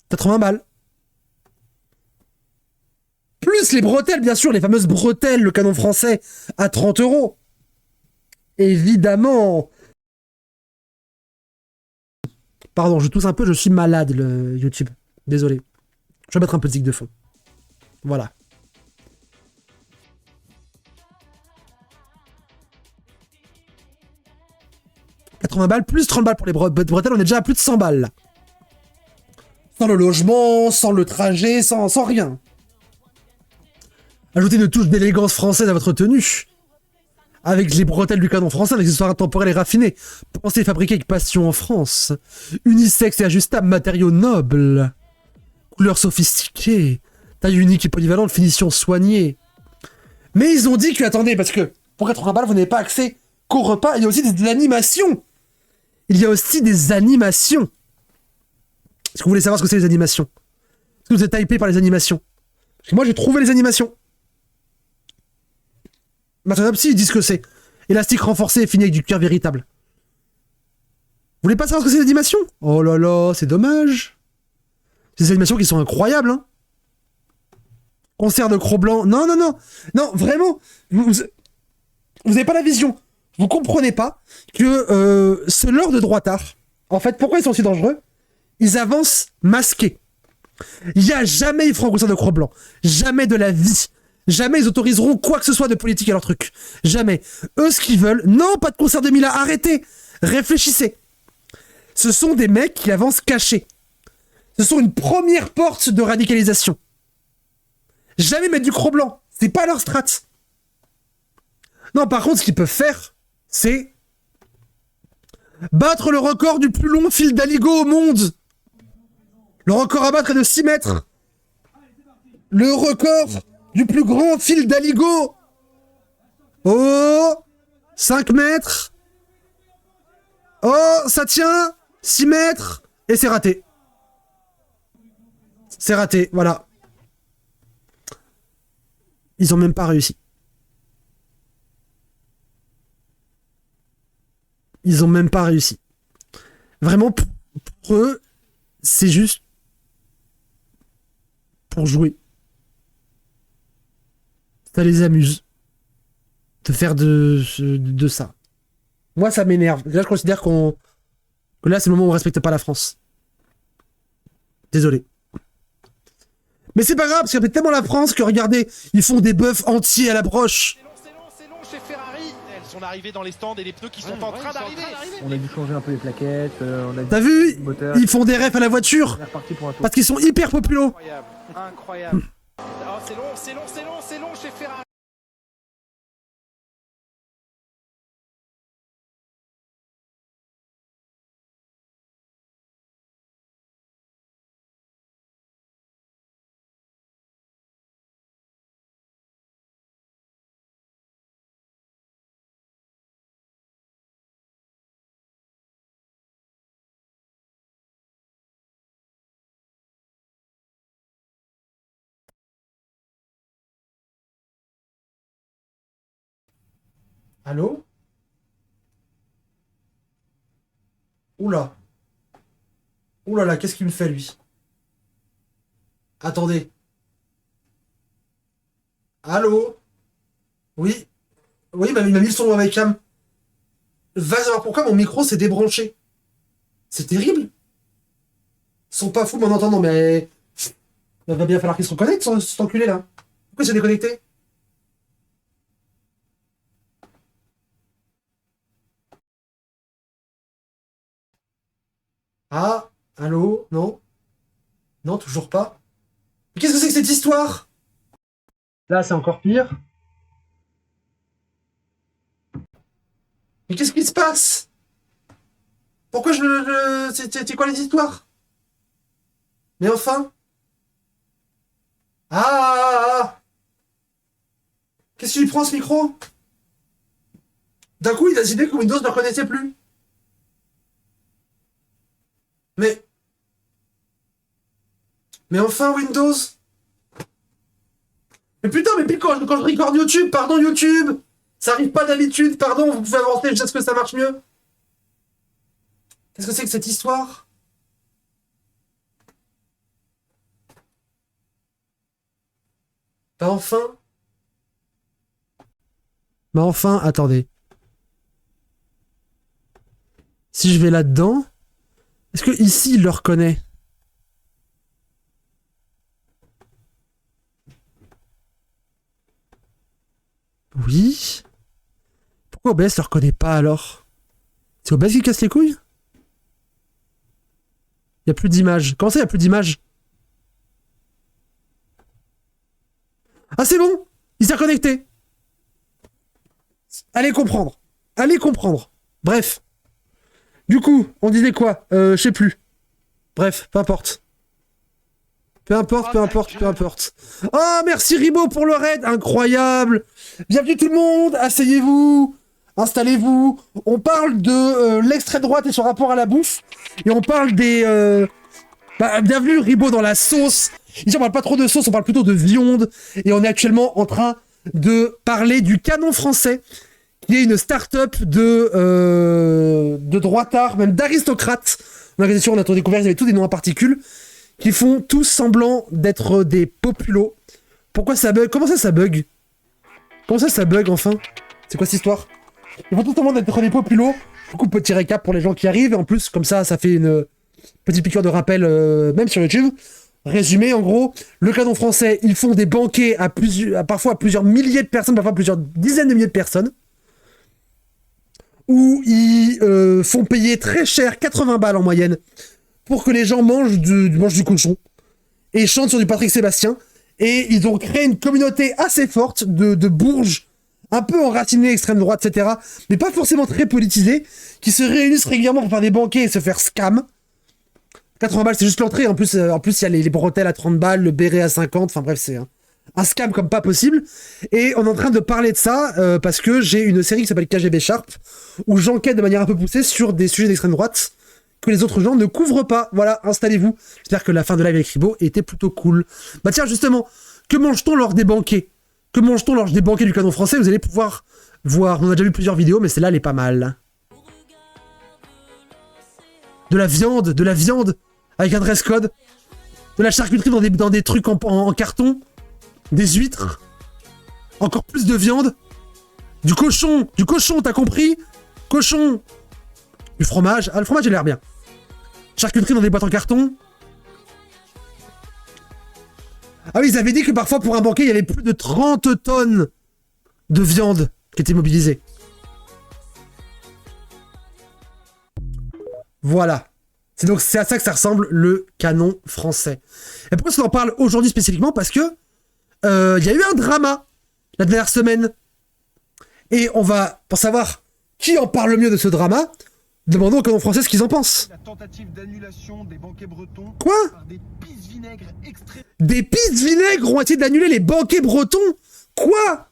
S1: 80 balles. Plus les bretelles, bien sûr, les fameuses bretelles, le canon français, à 30 €. Évidemment. Pardon, je tousse un peu, je suis malade, le YouTube. Désolé. Je vais mettre un peu de zig de fond. Voilà. « 80 balles, plus 30 balles pour les bretelles, on est déjà à plus de 100 balles, là. Sans le logement, sans le trajet, sans rien. Ajoutez une touche d'élégance française à votre tenue. avec les bretelles du canon français, un accessoire intemporel et raffiné, pensé et fabriqué avec passion en France, unisexe et ajustable, matériaux nobles, couleurs sophistiquées, taille unique et polyvalente, finition soignée. Mais ils ont dit que, attendez, parce que pour 80 balles, vous n'avez pas accès qu'au repas, il y a aussi de l'animation. Il y a aussi des animations. Est-ce que vous voulez savoir ce que c'est les animations? Est-ce que vous êtes hypé par les animations? Parce que moi, j'ai trouvé les animations. Maintenant, si, ils disent que c'est élastique renforcé et fini avec du cuir véritable. Vous voulez pas savoir ce que c'est les animations? Oh là là, c'est dommage. C'est des animations qui sont incroyables, hein. Concert de Cro-Blanc. Non, non, non. Non, vraiment. Vous avez pas la vision. Vous comprenez pas que ce lord de droitard, en fait, pourquoi ils sont si dangereux? Ils avancent masqués. Il y a jamais ils feront un concert de Cro-Blanc. Jamais de la vie. Jamais ils autoriseront quoi que ce soit de politique à leur truc. Jamais. Eux, ce qu'ils veulent... Non, pas de concert de Mila. Arrêtez. Réfléchissez. Ce sont des mecs qui avancent cachés. Ce sont une première porte de radicalisation. Jamais mettre du Cro-Blanc. C'est pas leur strat. Non, par contre, ce qu'ils peuvent faire, c'est battre le record du plus long fil d'aligot au monde. Le record à battre est de 6 mètres. Le record du plus grand fil d'aligot. Oh, 5 mètres. Oh, ça tient. 6 mètres. Et c'est raté. C'est raté, voilà. Ils ont même pas réussi. Ils ont même pas réussi. Vraiment, pour eux, c'est juste pour jouer. Ça les amuse de faire de ça. Moi, ça m'énerve. Là, je considère que là, c'est le moment où on respecte pas la France. Désolé. Mais c'est pas grave, parce qu'il y a tellement la France que regardez, ils font des bœufs entiers à la broche.
S11: C'est long chez Ferrari. Elles sont arrivées dans les stands et les pneus qui sont en train d'arriver.
S12: On a dû changer un peu les plaquettes.
S1: T'as vu? Ils font des refs à la voiture. Parce qu'ils sont hyper populaires.
S11: Incroyable. Incroyable. Oh, c'est long chez Ferrari.
S1: Allô? Oula. Oula là, qu'est-ce qu'il me fait lui? Attendez. Allô? Oui? Oui, bah, il m'a mis le son avec cam. Va savoir pourquoi mon micro s'est débranché. C'est terrible. Ils sont pas fous m'en entendant, mais... Il va bien falloir qu'ils se reconnectent, cet enculé là. Pourquoi il s'est déconnecté? Ah, allô? Non? Non, toujours pas. Mais qu'est-ce que c'est que cette histoire? Là, c'est encore pire. Mais qu'est-ce qui se passe? Pourquoi c'est quoi les histoires? Mais enfin? Ah! Qu'est-ce qu'il lui prend ce micro? D'un coup, il a décidé que Windows ne le reconnaissait plus. Mais enfin, Windows. Mais putain, mais puis quand je record YouTube, pardon YouTube, ça arrive pas d'habitude, pardon, vous pouvez avancer jusqu'à ce que ça marche mieux. Qu'est-ce que c'est que cette histoire? Bah enfin. Bah enfin, attendez. Si je vais là-dedans, est-ce que ici il le reconnaît? Oui. Pourquoi OBS le reconnaît pas alors? C'est OBS qui casse les couilles? Il n'y a plus d'image. Comment ça, il n'y a plus d'image? Ah, c'est bon! Il s'est reconnecté! Allez comprendre. Allez comprendre. Bref. Du coup, on disait quoi? Je sais plus. Bref, peu importe. Peu importe. Oh, merci Ribo pour le raid. Incroyable. Bienvenue tout le monde. Asseyez-vous. Installez-vous. On parle de l'extrême droite et son rapport à la bouffe. Et on parle des... bienvenue Ribo dans la sauce. Ici, on parle pas trop de sauce, on parle plutôt de viande. Et on est actuellement en train de parler du Canon Français, qui est une start-up de droitards, même d'aristocrates. On a découvert qu'ils avaient tous des noms à particules, qui font tous semblant d'être des populos. Pourquoi ça bug? Comment ça bug? Comment ça bug, enfin? C'est quoi cette histoire? Ils font tous semblant d'être des populos. Du coup, petit récap pour les gens qui arrivent. Et en plus, comme ça fait une petite piqûre de rappel, même sur YouTube. Résumé, en gros, le Canon Français, ils font des banquets parfois à plusieurs milliers de personnes, parfois plusieurs dizaines de milliers de personnes, où ils font payer très cher, 80 balles en moyenne, pour que les gens mangent du cochon, et chantent sur du Patrick Sébastien, et ils ont créé une communauté assez forte de bourges, un peu enracinés, extrême droite, etc., mais pas forcément très politisés, qui se réunissent régulièrement pour faire des banquets et se faire scam. 80 balles, c'est juste l'entrée. En plus, il y a les bretelles à 30 balles, le béret à 50. Enfin bref, c'est un scam comme pas possible. Et on est en train de parler de ça parce que j'ai une série qui s'appelle KGB Sharp où j'enquête de manière un peu poussée sur des sujets d'extrême droite que les autres gens ne couvrent pas. Voilà, installez-vous. J'espère que la fin de live avec Ribo était plutôt cool. Bah tiens, justement, que mange-t-on lors des banquets? Que mange-t-on lors des banquets du Canon Français? Vous allez pouvoir voir. On a déjà vu plusieurs vidéos, mais celle-là, elle est pas mal. De la viande. Avec un dress code, de la charcuterie dans des trucs en carton, des huîtres, encore plus de viande, du cochon, t'as compris? Cochon, du fromage, le fromage il a l'air bien. Charcuterie dans des boîtes en carton. Ah oui, ils avaient dit que parfois pour un banquet, il y avait plus de 30 tonnes de viande qui étaient mobilisées. Voilà. C'est à ça que ça ressemble, le Canon Français. Et pourquoi on en parle aujourd'hui spécifiquement? Parce que y a eu un drama la dernière semaine. Et on va, pour savoir qui en parle le mieux de ce drama, demandons au Canon Français ce qu'ils en pensent.
S3: La tentative d'annulation des banquets bretons.
S1: Quoi?
S3: Par des pisse vinaigres extrêmes.
S1: Des pisse vinaigres ont essayé d'annuler les banquets bretons? Quoi?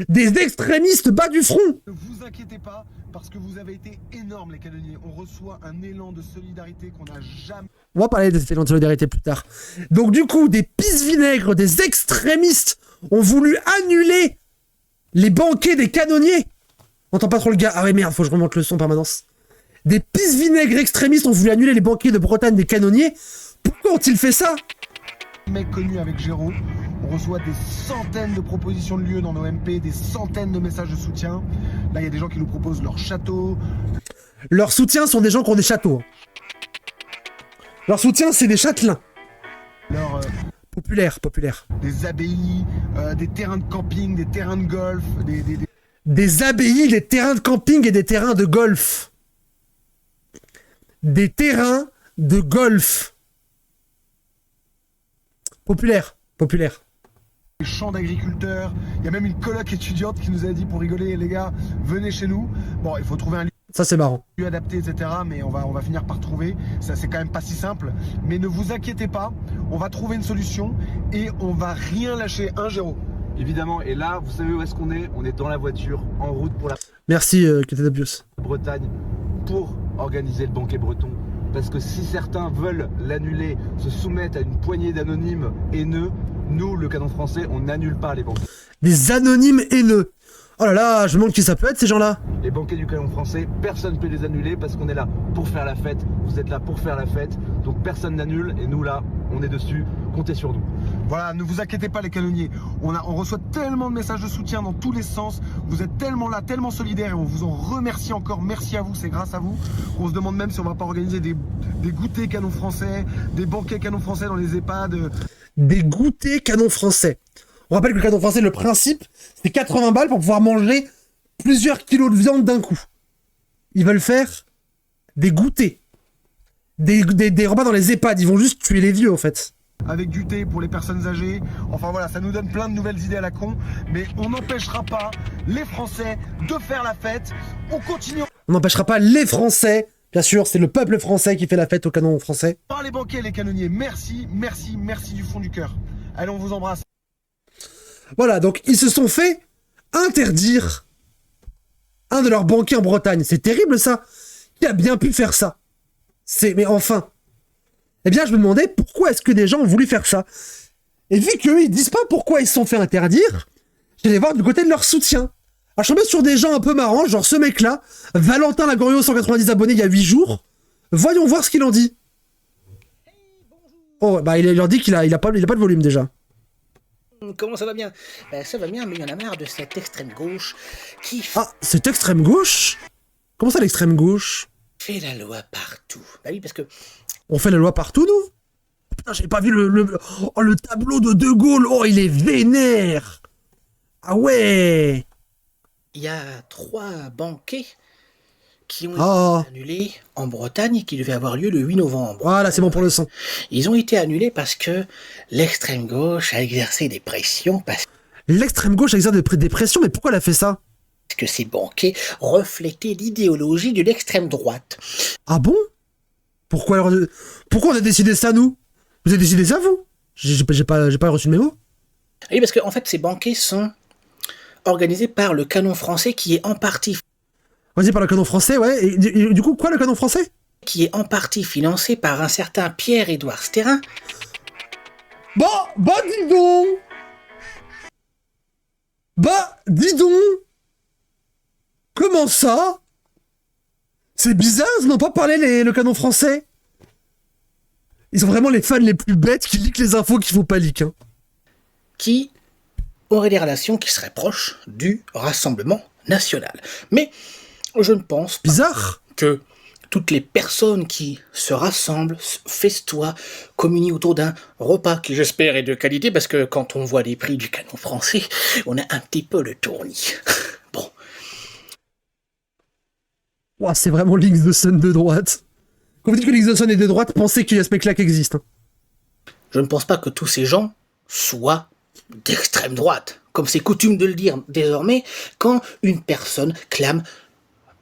S1: Des extrémistes bas du front.
S3: Ne vous inquiétez pas, parce que vous avez été énormes les canonniers. On reçoit un élan de solidarité qu'on n'a jamais...
S1: On va parler de cet élan de solidarité plus tard. Donc du coup, des pisse-vinaigres, des extrémistes ont voulu annuler les banquets des canonniers. On entend pas trop le gars. Ah ouais merde, faut que je remonte le son en permanence. Des pisse-vinaigres extrémistes ont voulu annuler les banquets de Bretagne des canonniers. Pourquoi ont-ils fait ça?
S3: Mec connu avec Géraud, on reçoit des centaines de propositions de lieux dans nos MP, des centaines de messages de soutien. Là, il y a des gens qui nous proposent leur château.
S1: Leurs soutiens sont des gens qui ont des châteaux. Leurs soutiens, c'est des châtelains. Populaire.
S3: Des abbayes, des terrains de camping, des terrains de golf,
S1: Des abbayes, des terrains de camping et des terrains de golf. Des terrains de golf. Populaire.
S3: Des champs d'agriculteurs. Il y a même une coloc étudiante qui nous a dit pour rigoler, les gars, venez chez nous. Bon, il faut trouver un lieu.
S1: Ça c'est marrant.
S3: Adapté, etc. Mais on va finir par trouver. Ça c'est quand même pas si simple. Mais ne vous inquiétez pas, on va trouver une solution et on va rien lâcher. Géraud.
S10: Évidemment, et là, vous savez où est-ce qu'on est? On est dans la voiture, en route pour la
S1: Merci, Ketadabius.
S10: Bretagne, pour organiser le banquet breton. Parce que si certains veulent l'annuler, se soumettent à une poignée d'anonymes haineux, nous, le Canon Français, on n'annule pas les banquets.
S1: Des anonymes haineux. Oh là là, je me demande qui ça peut être ces gens-là.
S10: Les banquets du Canon Français, personne ne peut les annuler parce qu'on est là pour faire la fête. Vous êtes là pour faire la fête, donc personne n'annule et nous là, on est dessus. Comptez sur nous.
S3: Voilà, ne vous inquiétez pas les canonniers. On reçoit tellement de messages de soutien dans tous les sens. Vous êtes tellement là, tellement solidaires et on vous en remercie encore. Merci à vous, c'est grâce à vous. On se demande même si on va pas organiser des goûters Canon Français, des banquets Canon Français dans les EHPAD.
S1: Des goûters Canon Français. On rappelle que le Canon Français, le principe, c'est 80 balles pour pouvoir manger plusieurs kilos de viande d'un coup. Ils veulent faire des goûters. Des repas dans les EHPAD. Ils vont juste tuer les vieux, en fait.
S3: avec du thé pour les personnes âgées. Enfin voilà, ça nous donne plein de nouvelles idées à la con. Mais on n'empêchera pas les Français de faire la fête. On continue.
S1: On n'empêchera pas les Français. Bien sûr, c'est le peuple français qui fait la fête au canon français.
S3: Par les banquiers et les canonniers, merci, merci, merci du fond du cœur. Allez, on vous embrasse.
S1: Voilà, donc ils se sont fait interdire un de leurs banquiers en Bretagne. C'est terrible ça. Qui a bien pu faire ça? Mais enfin. Eh bien, je me demandais pourquoi est-ce que des gens ont voulu faire ça. Et vu qu'eux, ils disent pas pourquoi ils se sont fait interdire, j'allais voir du côté de leur soutien. Alors, je suis tombé sur des gens un peu marrants, genre ce mec-là, Valentin Lagorio, 190 abonnés il y a 8 jours. Voyons voir ce qu'il en dit. Oh, bah, il leur dit qu'il a pas de volume déjà.
S13: Comment ça va bien? Ça va bien, mais il y en a marre de cette extrême gauche qui...
S1: Ah, cette extrême gauche? Comment ça, l'extrême gauche?
S13: Fait la loi partout. Bah oui, parce que...
S1: On fait la loi partout, nous? Putain, j'ai pas vu le tableau de De Gaulle. Oh, il est vénère. Ah ouais.
S13: Il y a 3 banquets qui ont été annulés en Bretagne et qui devaient avoir lieu le 8 novembre.
S1: Voilà, c'est bon pour le sang.
S13: Ils ont été annulés parce que l'extrême gauche a exercé des pressions.
S1: L'extrême gauche a exercé des pressions, mais pourquoi elle a fait ça?
S13: Parce que ces banquets reflétaient l'idéologie de l'extrême droite.
S1: Ah bon? Pourquoi on a décidé ça, nous? Vous avez décidé ça, vous? J'ai pas reçu de mémo.
S13: Oui, parce que en fait, ces banquets sont organisés par le canon français qui est en partie...
S1: Vas-y, par le canon français, ouais. Et du coup, quoi, le canon français?
S13: Qui est en partie financé par un certain Pierre-Édouard Stérin.
S1: Bah, dis donc! Bah, dis donc! Comment ça? C'est bizarre, ils n'ont pas parlé le canon français. Ils sont vraiment les fans les plus bêtes qui leakent les infos qu'il faut pas leak. Hein.
S13: Qui aurait des relations qui seraient proches du Rassemblement National. Mais je ne pense pas que toutes les personnes qui se rassemblent, festoient, communient autour d'un repas qui, j'espère, est de qualité, parce que quand on voit les prix du canon français, on a un petit peu le tournis. Bon.
S1: Ouah, c'est vraiment l'X de Sun de droite. Quand vous dites que l'X de Sun est de droite, pensez qu'il y a ce mec-là qui existe. Hein.
S13: Je ne pense pas que tous ces gens soient d'extrême droite, comme c'est coutume de le dire désormais, quand une personne clame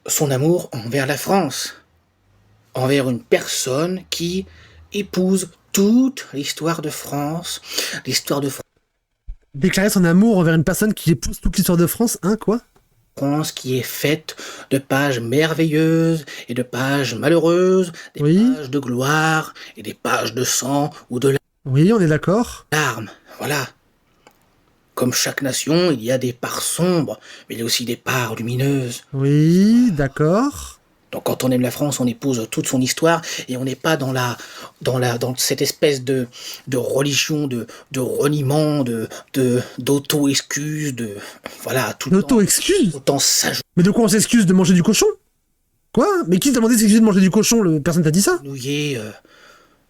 S13: son amour envers la France, envers une personne qui épouse toute l'histoire de France,
S1: Déclarer son amour envers une personne qui épouse toute l'histoire de France, hein, quoi?
S13: France qui est faite de pages merveilleuses et de pages malheureuses, des pages de gloire et des pages de sang ou de
S1: Oui, on est d'accord.
S13: larmes, voilà. Comme chaque nation, il y a des parts sombres, mais il y a aussi des parts lumineuses.
S1: Oui, d'accord.
S13: Donc quand on aime la France, on épouse toute son histoire et on n'est pas dans cette espèce de religion, de reniement, d'auto-excuse, voilà, tout le temps.
S1: D'auto-excuse?
S13: Autant s'ajouter.
S1: Mais de quoi on s'excuse? De manger du cochon? Quoi? Mais qui t'a demandé de s'excuser de manger du cochon? Personne t'a dit ça?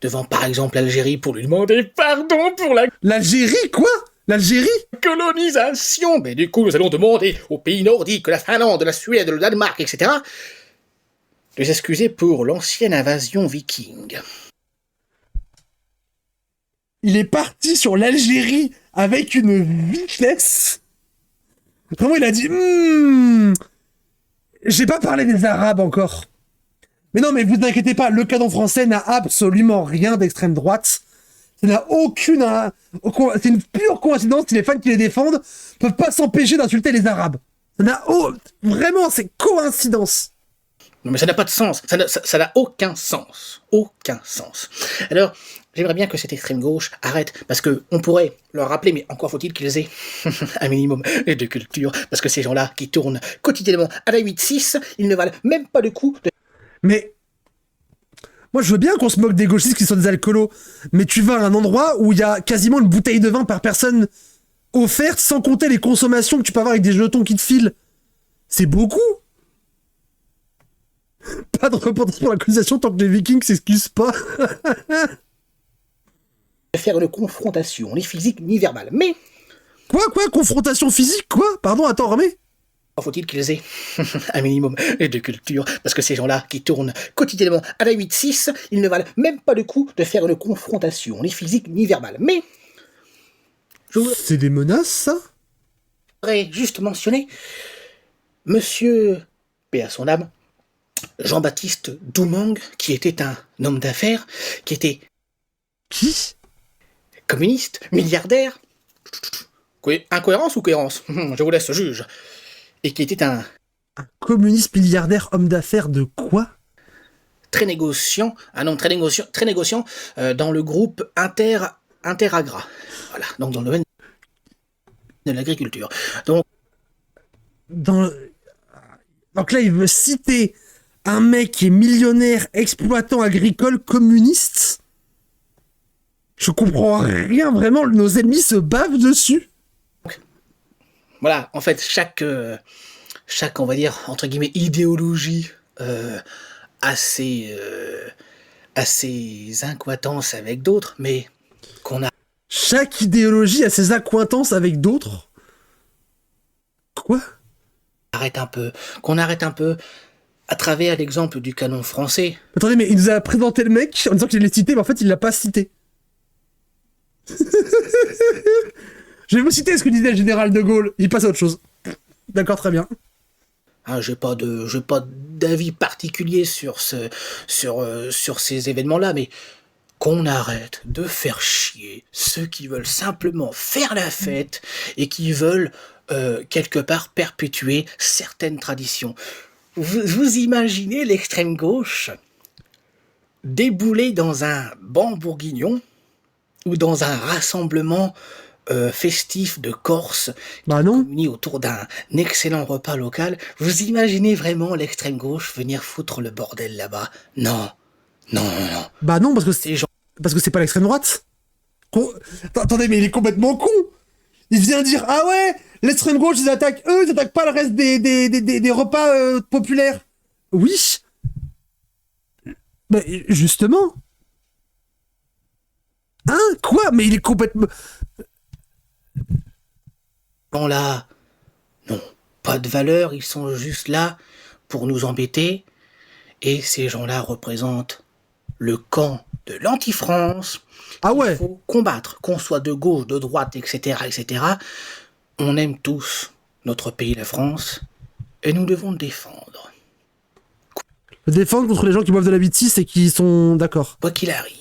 S13: Devant par exemple l'Algérie pour lui demander pardon pour la...
S1: L'Algérie, quoi? L'Algérie?
S13: Colonisation. Mais du coup, nous allons demander aux pays nordiques, la Finlande, la Suède, le Danemark, etc., de s'excuser pour l'ancienne invasion viking.
S1: Il est parti sur l'Algérie avec une vitesse. Vraiment, il a dit j'ai pas parlé des Arabes encore. Mais non, mais vous inquiétez pas, le canon français n'a absolument rien d'extrême droite. Ça n'a aucune... C'est une pure coïncidence si les fans qui les défendent peuvent pas s'empêcher d'insulter les Arabes. Ça n'a... Vraiment, c'est coïncidence.
S13: Non mais ça n'a pas de sens, ça n'a aucun sens, aucun sens. Alors, j'aimerais bien que cette extrême gauche arrête, parce que on pourrait leur rappeler, mais encore faut-il qu'ils aient un minimum de culture, parce que ces gens-là qui tournent quotidiennement à la 8-6, ils ne valent même pas le coup de...
S1: Mais... Moi, je veux bien qu'on se moque des gauchistes qui sont des alcoolos, mais tu vas à un endroit où il y a quasiment une bouteille de vin par personne offerte, sans compter les consommations que tu peux avoir avec des jetons qui te filent. C'est beaucoup. Pas de repentance pour la colonisation tant que les Vikings s'excusent pas.
S13: faire une confrontation, ni physique ni verbale, mais...
S1: Quoi? Confrontation physique? Quoi? Pardon, attends, remets.
S13: Faut-il qu'ils aient un minimum de culture, parce que ces gens-là qui tournent quotidiennement à la 8-6, ils ne valent même pas le coup de faire une confrontation, ni physique ni verbale. Mais
S1: c'est des menaces, ça?
S13: Je voudrais juste mentionner Monsieur, paix à son âme, Jean-Baptiste Doumang, qui était un homme d'affaires, qui était...
S1: Qui?
S13: Communiste, milliardaire. Incohérence ou cohérence? Je vous laisse juge. Et qui était un
S1: communiste milliardaire homme d'affaires de quoi?
S13: Très négociant, un homme très négociant dans le groupe Interagra. Voilà, donc dans le domaine de l'agriculture. Donc
S1: là, il veut citer un mec qui est millionnaire, exploitant agricole, communiste. Je comprends rien, vraiment, nos ennemis se bavent dessus.
S13: Voilà, en fait, chaque, on va dire, entre guillemets, idéologie assez incohérence avec d'autres, mais qu'on a...
S1: Chaque idéologie a ses accointances avec d'autres? Quoi?
S13: Qu'on arrête un peu à travers l'exemple du canon français.
S1: Attendez, mais il nous a présenté le mec en disant qu'il allait citer, mais en fait, il l'a pas cité. Je vais vous citer ce que disait le général de Gaulle. Il passe à autre chose. D'accord, très bien.
S13: J'ai pas d'avis particulier sur ces événements-là, mais qu'on arrête de faire chier ceux qui veulent simplement faire la fête et qui veulent quelque part perpétuer certaines traditions. Vous imaginez l'extrême gauche débouler dans un banc bourguignon ou dans un rassemblement festif de Corse réunis autour d'un excellent repas local? Vous imaginez vraiment l'extrême gauche venir foutre le bordel là-bas? Non.
S1: Bah non, parce que c'est pas l'extrême droite. Attendez, mais il est complètement con. Il vient dire, ah ouais, l'extrême gauche, ils attaquent pas le reste des repas populaires. Oui. Bah, justement. Hein? Quoi? Mais il est complètement...
S13: Là, non, pas de valeur, ils sont juste là pour nous embêter, et ces gens-là représentent le camp de l'anti-France.
S1: Ah ouais.
S13: Il faut combattre, qu'on soit de gauche, de droite, etc., etc. On aime tous notre pays, la France, et nous devons le défendre.
S1: Le défendre contre les gens qui boivent de la 8-6 et qui sont d'accord.
S13: Quoi qu'il arrive.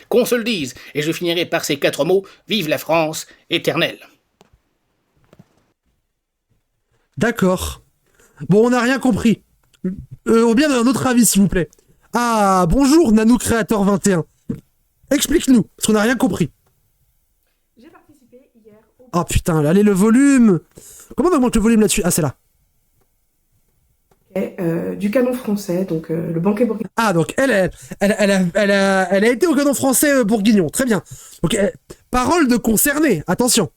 S13: Qu'on se le dise, et je finirai par ces 4 mots, vive la France éternelle.
S1: D'accord. Bon, on n'a rien compris. On vient d'un autre avis, s'il vous plaît. Ah, bonjour, Nanou Créateur 21. Explique-nous, parce qu'on n'a rien compris.
S14: J'ai participé hier au...
S1: Oh putain, là, allez, le volume. Comment on augmente le volume là-dessus? Ah, c'est là.
S14: Du canon français, donc le banquet bourguignon.
S1: Ah, donc elle a été au canon français bourguignon. Très bien. Donc, parole de concerné, attention.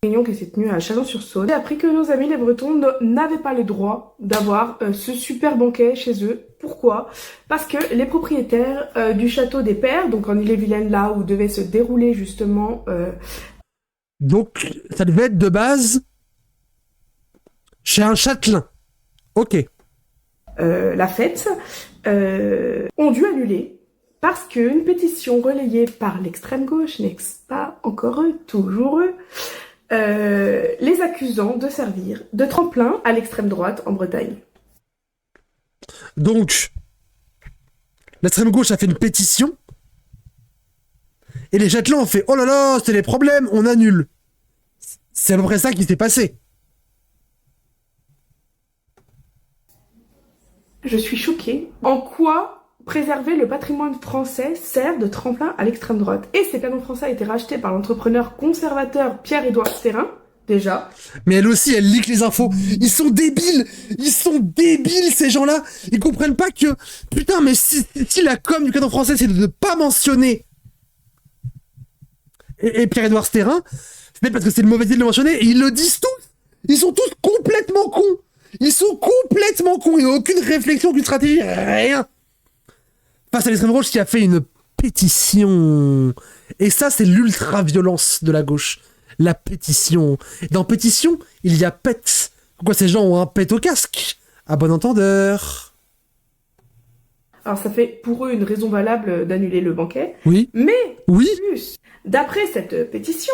S14: Qui s'est tenu à Chalon-sur-Saône. J'ai appris que nos amis les Bretons n'avaient pas le droit d'avoir ce super banquet chez eux. Pourquoi? Parce que les propriétaires du château des Pères, donc en Ille-et-Vilaine, là où devait se dérouler justement...
S1: Donc, ça devait être de base chez un châtelain. Ok.
S14: La fête, ont dû annuler parce qu'une pétition relayée par l'extrême gauche, n'est pas encore toujours eux, les accusant de servir de tremplin à l'extrême droite en Bretagne.
S1: Donc, l'extrême gauche a fait une pétition et les châtelains ont fait « Oh là là, c'est les problèmes, on annule ». C'est à peu près ça qui s'est passé.
S14: Je suis choquée. En quoi préserver le patrimoine français sert de tremplin à l'extrême droite? Et ces canons français a été racheté par l'entrepreneur conservateur Pierre-Édouard Stérin, déjà.
S1: Mais elle aussi, elle leak les infos. Ils sont débiles, ces gens-là. Ils comprennent pas que... Putain, mais si la com du canon français, c'est de ne pas mentionner... Et Pierre-Édouard Stérin, c'est peut-être parce que c'est une mauvaise idée de le mentionner, et ils le disent tous. Ils sont tous complètement cons. Ils sont complètement cons. Il n'y a aucune réflexion, aucune stratégie, rien. Face à l'extrême gauche qui a fait une pétition. Et ça, c'est l'ultra-violence de la gauche. La pétition. Dans pétition, il y a pet. Pourquoi ces gens ont un pet au casque? À bon entendeur.
S14: Alors ça fait pour eux une raison valable d'annuler le banquet.
S1: Oui.
S14: Mais,
S1: oui.
S14: Plus, d'après cette pétition,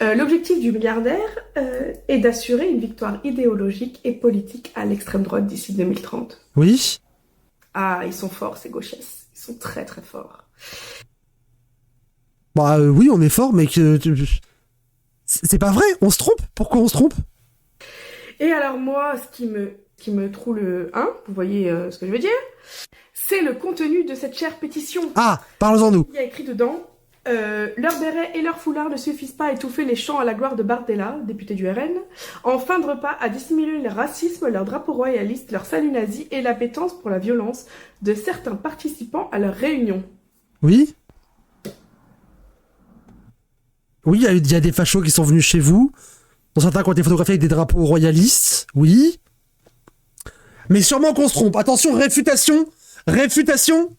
S14: l'objectif du milliardaire est d'assurer une victoire idéologique et politique à l'extrême droite d'ici 2030.
S1: Oui.
S14: Ah, ils sont forts, ces gauchesses. Ils sont très très forts.
S1: Bah oui, on est fort, mais que... C'est pas vrai, on se trompe. Pourquoi on se trompe?
S14: Et alors moi, ce qui me troue le 1, vous voyez ce que je veux dire, c'est le contenu de cette chère pétition.
S1: Ah, parlons-en nous.
S14: Il y a écrit dedans, leurs bérets et leurs foulards ne suffisent pas à étouffer les chants à la gloire de Bardella, député du RN. En fin de repas, à dissimuler le racisme, leur drapeau royaliste, leur salut nazi et l'appétence pour la violence de certains participants à leur réunion.
S1: Oui. Oui, il y a des fachos qui sont venus chez vous. Dont certains qui ont été photographiés avec des drapeaux royalistes. Oui. Mais sûrement qu'on se trompe. Attention, réfutation. Réfutation.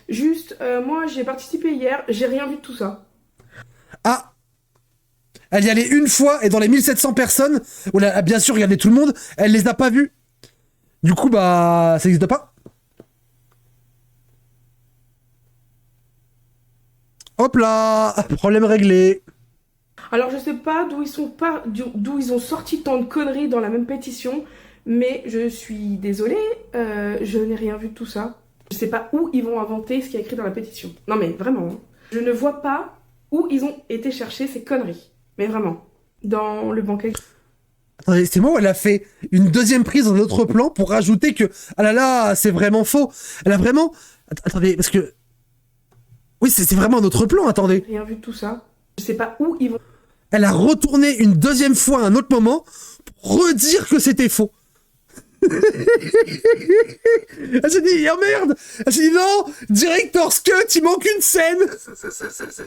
S14: Juste, moi j'ai participé hier, j'ai rien vu de tout ça.
S1: Ah. Elle y allait une fois et dans les 1700 personnes, où elle a bien sûr regardé tout le monde, elle les a pas vus. Du coup, bah, ça n'existe pas. Hop là, problème réglé.
S14: Alors je sais pas d'où ils ont sorti tant de conneries dans la même pétition, mais je suis désolée, je n'ai rien vu de tout ça. Je sais pas où ils vont inventer ce qui est écrit dans la pétition. Non mais vraiment, hein. Je ne vois pas où ils ont été chercher ces conneries. Mais vraiment, dans le banquet.
S1: Attendez, c'est moi où elle a fait une deuxième prise dans notre plan pour rajouter que, ah là là, c'est vraiment faux. Elle a vraiment... Attendez, parce que... Oui, c'est vraiment un autre plan, attendez.
S14: Rien vu de tout ça. Je sais pas où ils vont...
S1: Elle a retourné une deuxième fois à un autre moment pour redire que c'était faux. Elle s'est dit, oh merde. Elle s'est dit, non, Director's Cut, il manque une scène.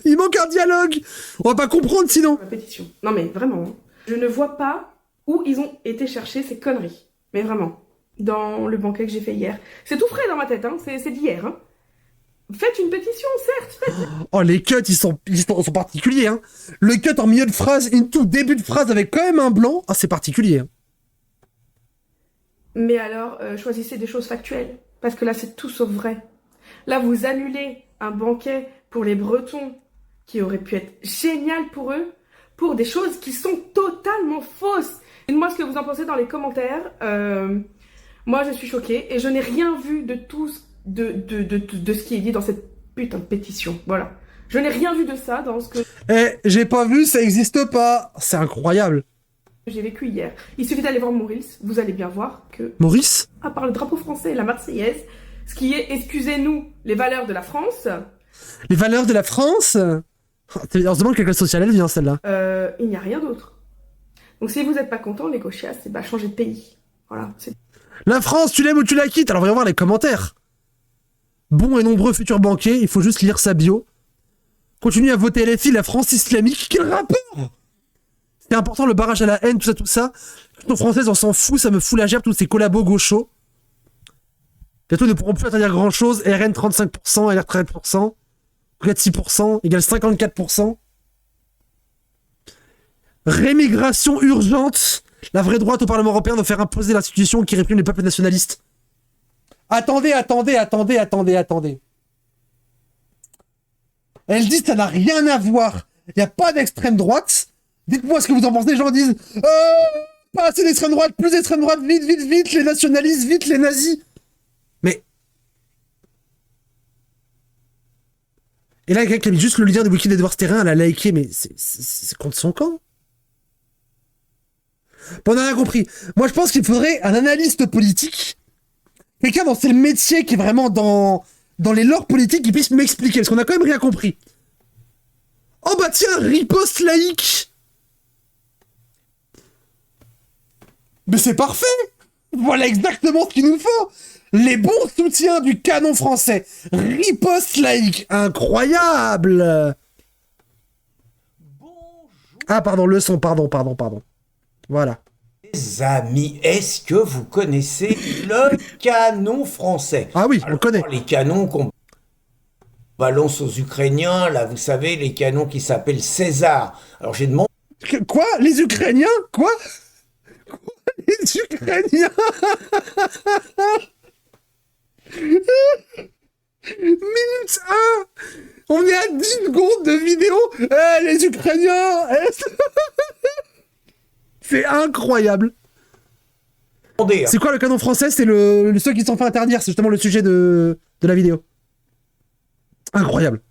S1: Il manque un dialogue. On va pas comprendre sinon.
S14: La pétition. Non mais vraiment, hein. Je ne vois pas où ils ont été chercher ces conneries. Mais vraiment, dans le banquet que j'ai fait hier. C'est tout frais dans ma tête, hein. C'est d'hier, hein. Faites une pétition, certes, faites.
S1: Oh, les cuts, ils sont particuliers, hein. Le cut en milieu de phrase, tout début de phrase avec quand même un blanc, ah, c'est particulier. Hein.
S14: Mais alors, choisissez des choses factuelles. Parce que là, c'est tout sauf vrai. Là, vous annulez un banquet pour les Bretons, qui aurait pu être génial pour eux, pour des choses qui sont totalement fausses. Dites-moi ce que vous en pensez dans les commentaires. Moi, je suis choquée, et je n'ai rien vu de tout de ce qui est dit dans cette putain de pétition. Voilà. Je n'ai rien vu de ça dans ce que...
S1: Eh, j'ai pas vu, ça existe pas. C'est incroyable.
S14: J'ai vécu hier. Il suffit d'aller voir Maurice, vous allez bien voir que...
S1: Maurice ?
S14: À part le drapeau français et la Marseillaise, ce qui est, excusez-nous, les valeurs de la France...
S1: Les valeurs de la France ? On se demande quelle classe sociale elle vient, celle-là.
S14: Il n'y a rien d'autre. Donc si vous n'êtes pas content, les gauchias, c'est bah changer de pays. Voilà.
S1: La France, tu l'aimes ou tu la quittes ? Alors voyons voir les commentaires. Bon et nombreux futurs banquiers, il faut juste lire sa bio. Continue à voter LFI, la France islamique. Quel rapport ? C'est important, le barrage à la haine, tout ça. Les françaises, on s'en fout, ça me fout la gerbe, tous ces collabos gauchos. Bientôt, ils ne pourront plus interdire grand-chose. RN 35%, LR 13%, 6% égale 54%. Rémigration urgente. La vraie droite au Parlement européen de faire imposer l'institution qui réprime les peuples nationalistes. Attendez. Elle dit ça n'a rien à voir. Il n'y a pas d'extrême droite. Dites-moi ce que vous en pensez. Les gens disent pas assez d'extrême droite, plus d'extrême droite, vite, les nationalistes, vite, les nazis. Mais... Et là, quelqu'un qui a mis juste le lien de Wiki d'Edouard Terrain, elle a liké, mais c'est contre son camp. Bon, on n'a rien compris. Moi, je pense qu'il faudrait un analyste politique, quelqu'un dont c'est le métier qui est vraiment dans les lores politiques, qui puisse m'expliquer, parce qu'on a quand même rien compris. Oh bah tiens, riposte laïque. Mais c'est parfait. Voilà exactement ce qu'il nous faut. Les bons soutiens du canon français. Riposte laïque. Incroyable. Bonjour. Ah pardon, le son, pardon. Voilà.
S15: Les amis, est-ce que vous connaissez le canon français?
S1: Ah oui, on le connaît.
S15: Les canons qu'on... balance aux Ukrainiens, là, vous savez, les canons qui s'appellent César. Alors j'ai demandé...
S1: Quoi? Les Ukrainiens? Quoi? Les Ukrainiens? Minute 1! On est à 10 secondes de vidéo! Les Ukrainiens! C'est incroyable! C'est quoi le canon français? C'est le ceux qui se sont fait interdire, c'est justement le sujet de la vidéo. Incroyable.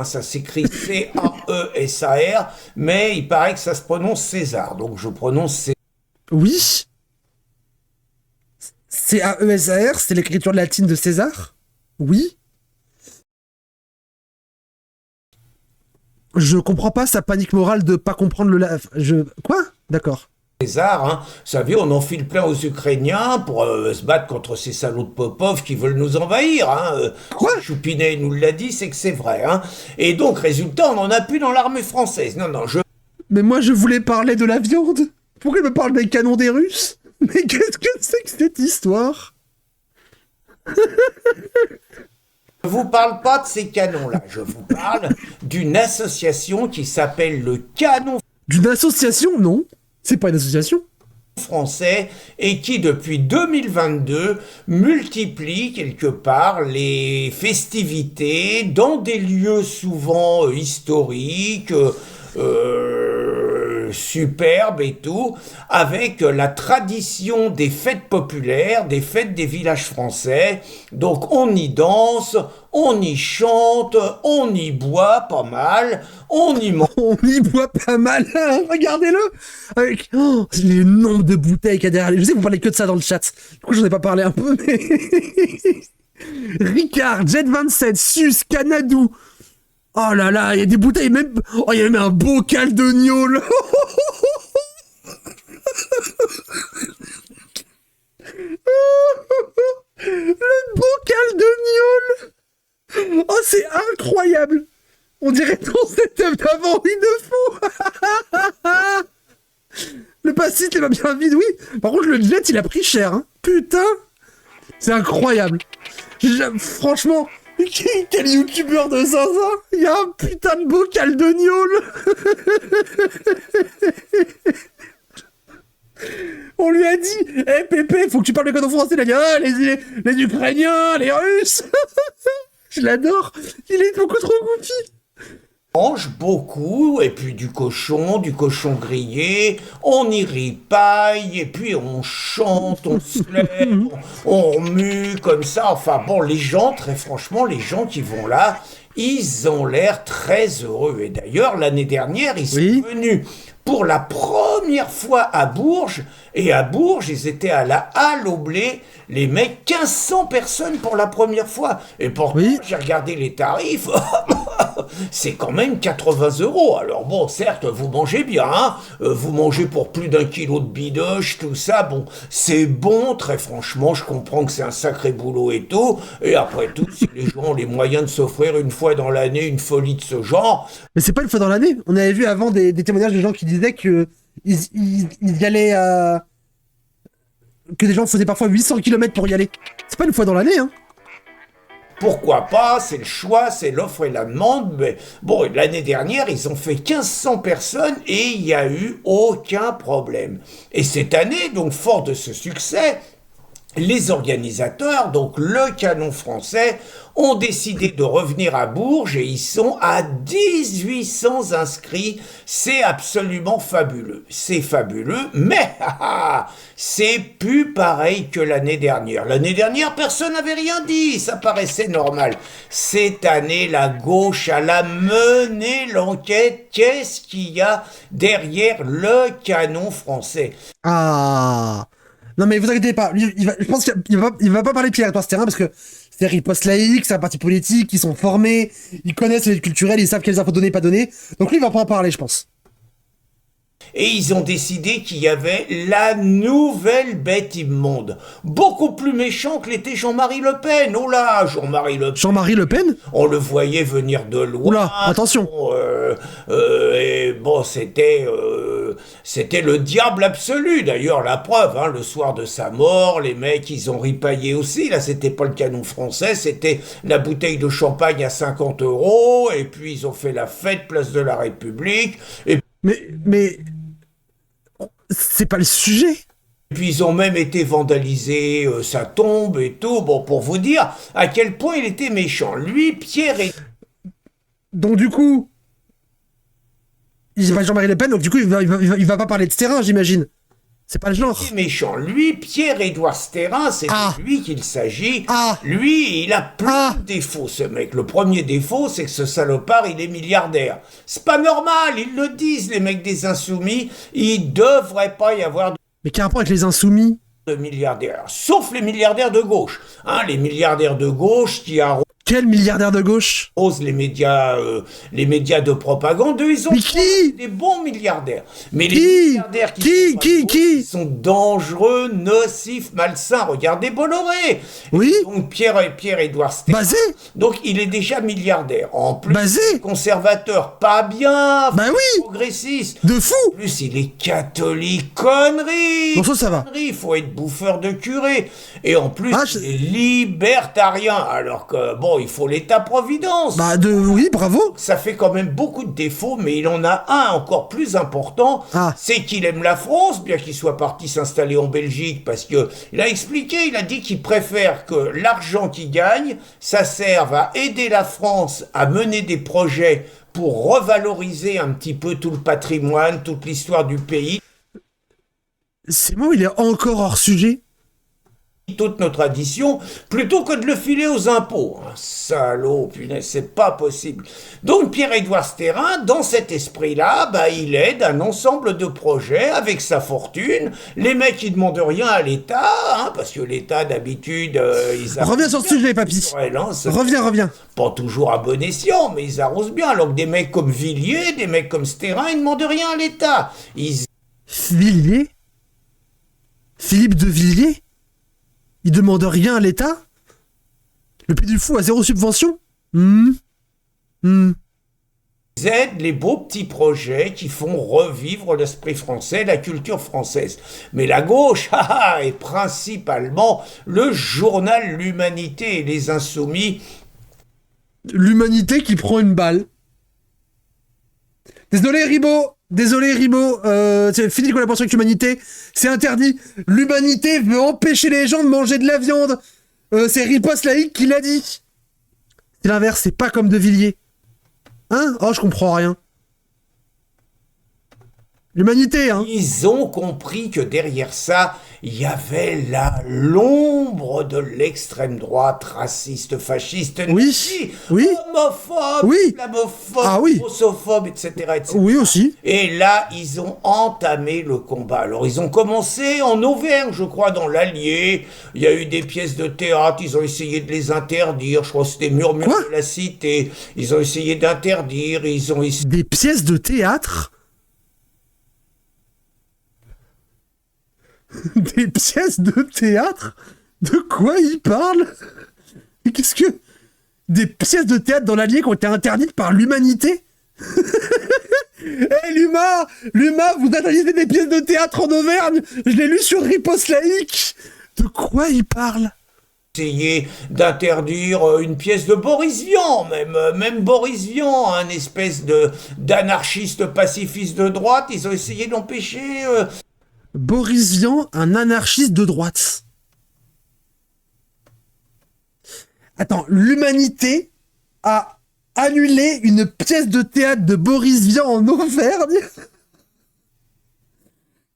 S15: Ça s'écrit C-A-E-S-A-R, mais il paraît que ça se prononce César, donc je prononce César.
S1: Oui. C-A-E-S-A-R, c'est l'écriture latine de César? Oui. Je comprends pas sa panique morale de pas comprendre Quoi? D'accord.
S15: César, hein. Vous savez, on enfile plein aux Ukrainiens pour se battre contre ces salauds de Popov qui veulent nous envahir. Hein.
S1: Quoi?
S15: Choupinet nous l'a dit, c'est que c'est vrai. Hein. Et donc, résultat, on en a plus dans l'armée française. Non,
S1: Mais moi, je voulais parler de la viande. Pourquoi il me parle des canons des Russes? Mais qu'est-ce que c'est que cette histoire?
S15: Je vous parle pas de ces canons-là. Je vous parle d'une association qui s'appelle le Canon...
S1: D'une association? Non. C'est pas une association
S15: français et qui depuis 2022 multiplie quelque part les festivités dans des lieux souvent historiques, superbes et tout, avec la tradition des fêtes populaires, des fêtes des villages français. Donc on y danse, on y chante, on y boit pas mal, on y mange.
S1: On y boit pas mal, regardez-le avec le nombre de bouteilles qu'il y a derrière. Je sais que vous parlez que de ça dans le chat, du coup j'en ai pas parlé un peu, mais... Ricard, Jet 27, Sus, Canadou. Oh là là, il y a des bouteilles, même... Oh, il y a même un bocal de gnôle. Le bocal de gnôle. Oh, c'est incroyable. On dirait ton setup d'avant, oui, de fou. Le passif, il va bien vide, oui. Par contre, le jet, il a pris cher, hein. Putain. C'est incroyable. Franchement... Quel youtubeur de zinzin! Il y a un putain de bocal de gnôle! On lui a dit, Pépé, faut que tu parles le canon français. Il a dit, ah, les Ukrainiens, les Russes! Je l'adore! Il est beaucoup trop goofy!
S15: On mange beaucoup, et puis du cochon grillé, on y ripaille, et puis on chante, on se lève, on remue comme ça. Enfin bon, les gens, très franchement, les gens qui vont là, ils ont l'air très heureux. Et d'ailleurs, l'année dernière, ils sont venus pour la première fois à Bourges, et à Bourges, ils étaient à la Halle au Blé, les mecs, 1500 personnes pour la première fois. Et pourtant, j'ai regardé les tarifs, c'est quand même 80 €. Alors bon, certes, vous mangez bien, hein, vous mangez pour plus d'1 kilo de bidoche, tout ça, bon, c'est bon, très franchement, je comprends que c'est un sacré boulot et tout, et après tout, si les gens ont les moyens de s'offrir une fois dans l'année une folie de ce genre...
S1: Mais c'est pas une fois dans l'année, on avait vu avant des témoignages de gens qui disaient que ils y allaient à... que des gens faisaient parfois 800 km pour y aller. C'est pas une fois dans l'année, hein.
S15: Pourquoi pas, c'est le choix, c'est l'offre et la demande, mais bon, l'année dernière, ils ont fait 1500 personnes et il n'y a eu aucun problème. Et cette année, donc fort de ce succès, les organisateurs, donc le Canon français, ont décidé de revenir à Bourges et ils sont à 1800 inscrits. C'est absolument fabuleux. C'est fabuleux, mais c'est plus pareil que l'année dernière. L'année dernière, personne n'avait rien dit, ça paraissait normal. Cette année, la gauche, elle a mené l'enquête. Qu'est-ce qu'il y a derrière le Canon français?
S1: Ah, non mais vous inquiétez pas, je pense qu'il va pas parler de Pierre Edouard Terrain parce que c'est riposte laïque, c'est un parti politique, ils sont formés, ils connaissent les culturels, ils savent quelles infos donner, pas donner. Donc lui, il va pas en parler, je pense.
S15: Et ils ont décidé qu'il y avait la nouvelle bête immonde. Beaucoup plus méchant que l'était Jean-Marie Le Pen. Oh là, Jean-Marie Le Pen.
S1: Jean-Marie Le Pen?
S15: On le voyait venir de loin.
S1: Oula, attention.
S15: Et bon, c'était c'était le diable absolu. D'ailleurs, la preuve, hein, le soir de sa mort, les mecs, ils ont ripaillé aussi. Là, c'était pas le canon français, c'était la bouteille de champagne à 50 €, et puis ils ont fait la fête place de la République. Et...
S1: Mais c'est pas le sujet.
S15: Et puis ils ont même été vandalisés, sa tombe et tout. Bon, pour vous dire à quel point il était méchant. Lui, Pierre et...
S1: Donc du coup, il va Jean-Marie Le Pen, donc du coup, il va pas parler de terrain, j'imagine. C'est pas le genre.
S15: Il est méchant. Lui, Pierre-Édouard Sterrin, c'est de lui qu'il s'agit. Lui, il a plein de défauts, ce mec. Le premier défaut, c'est que ce salopard, il est milliardaire. C'est pas normal, ils le disent, les mecs des Insoumis. Il devrait pas y avoir...
S1: Mais quel rapport avec les Insoumis?
S15: De milliardaires, sauf les milliardaires de gauche. Hein, les milliardaires de gauche qui arrosent...
S1: Quel milliardaire de gauche?
S15: Les médias de propagande, eux, ils ont des bons milliardaires. Mais les milliardaires qui sont dangereux, nocifs, malsains. Regardez Bolloré.
S1: Oui.
S15: Donc Pierre-Édouard Sterrin.
S1: Basé.
S15: Donc il est déjà milliardaire. En plus, conservateur, pas bien. Progressiste.
S1: De fou.
S15: En plus, il est catholique. Connerie.
S1: Bon, ça va.
S15: Il faut être bouffeur de curé. Et en plus, il est libertarien. Alors que, bon, il faut l'État-providence.
S1: Oui, bravo.
S15: Ça fait quand même beaucoup de défauts, mais il en a un encore plus important, c'est qu'il aime la France, bien qu'il soit parti s'installer en Belgique, parce que il a expliqué, il a dit qu'il préfère que l'argent qu'il gagne, ça serve à aider la France à mener des projets pour revaloriser un petit peu tout le patrimoine, toute l'histoire du pays.
S1: C'est bon, il est encore hors sujet.
S15: Toute nos traditions, plutôt que de le filer aux impôts. Un salaud, punaise, c'est pas possible. Donc Pierre-Édouard Sterrin, dans cet esprit-là, il aide un ensemble de projets avec sa fortune. Les mecs, ils demandent rien à l'État, hein, parce que l'État, d'habitude, ils arrosent.
S1: Reviens sur ce sujet, papy. Reviens.
S15: Pas toujours à bon escient, mais ils arrosent bien. Alors que des mecs comme Villiers, des mecs comme Sterrin, ils demandent rien à l'État.
S1: Villiers? Philippe de Villiers? Il demande rien à l'État? Le Puy du Fou a 0 subvention?
S15: Ils aident les beaux petits projets qui font revivre l'esprit français, la culture française. Mais la gauche, et principalement le journal L'Humanité et les Insoumis.
S1: L'Humanité qui prend une balle. Désolé Ribot, c'est fini la collaboration avec l'Humanité, c'est interdit. L'Humanité veut empêcher les gens de manger de la viande. C'est Riposte Laïque qui l'a dit. C'est l'inverse, c'est pas comme De Villiers. Hein? Oh, je comprends rien. L'Humanité, hein.
S15: Ils ont compris que derrière ça, il y avait l'ombre de l'extrême droite, raciste, fasciste, nazi, homophobe, islamophobe, russophobe, etc., etc.
S1: Oui, aussi.
S15: Et là, ils ont entamé le combat. Alors, ils ont commencé en Auvergne, je crois, dans l'Allier. Il y a eu des pièces de théâtre, ils ont essayé de les interdire. Je crois que c'était Murmure de la Cité. Ils ont essayé d'interdire,
S1: Des pièces de théâtre? Des pièces de théâtre? De quoi il parle? Qu'est-ce que... Des pièces de théâtre dans l'Allier qui ont été interdites par l'Humanité? L'Huma, vous interdisez des pièces de théâtre en Auvergne? Je l'ai lu sur Riposte Laïque. De quoi il parle?
S15: Essayer d'interdire une pièce de Boris Vian, même Boris Vian, un espèce d'anarchiste pacifiste de droite, ils ont essayé d'empêcher...
S1: Boris Vian, un anarchiste de droite. Attends, l'Humanité a annulé une pièce de théâtre de Boris Vian en Auvergne?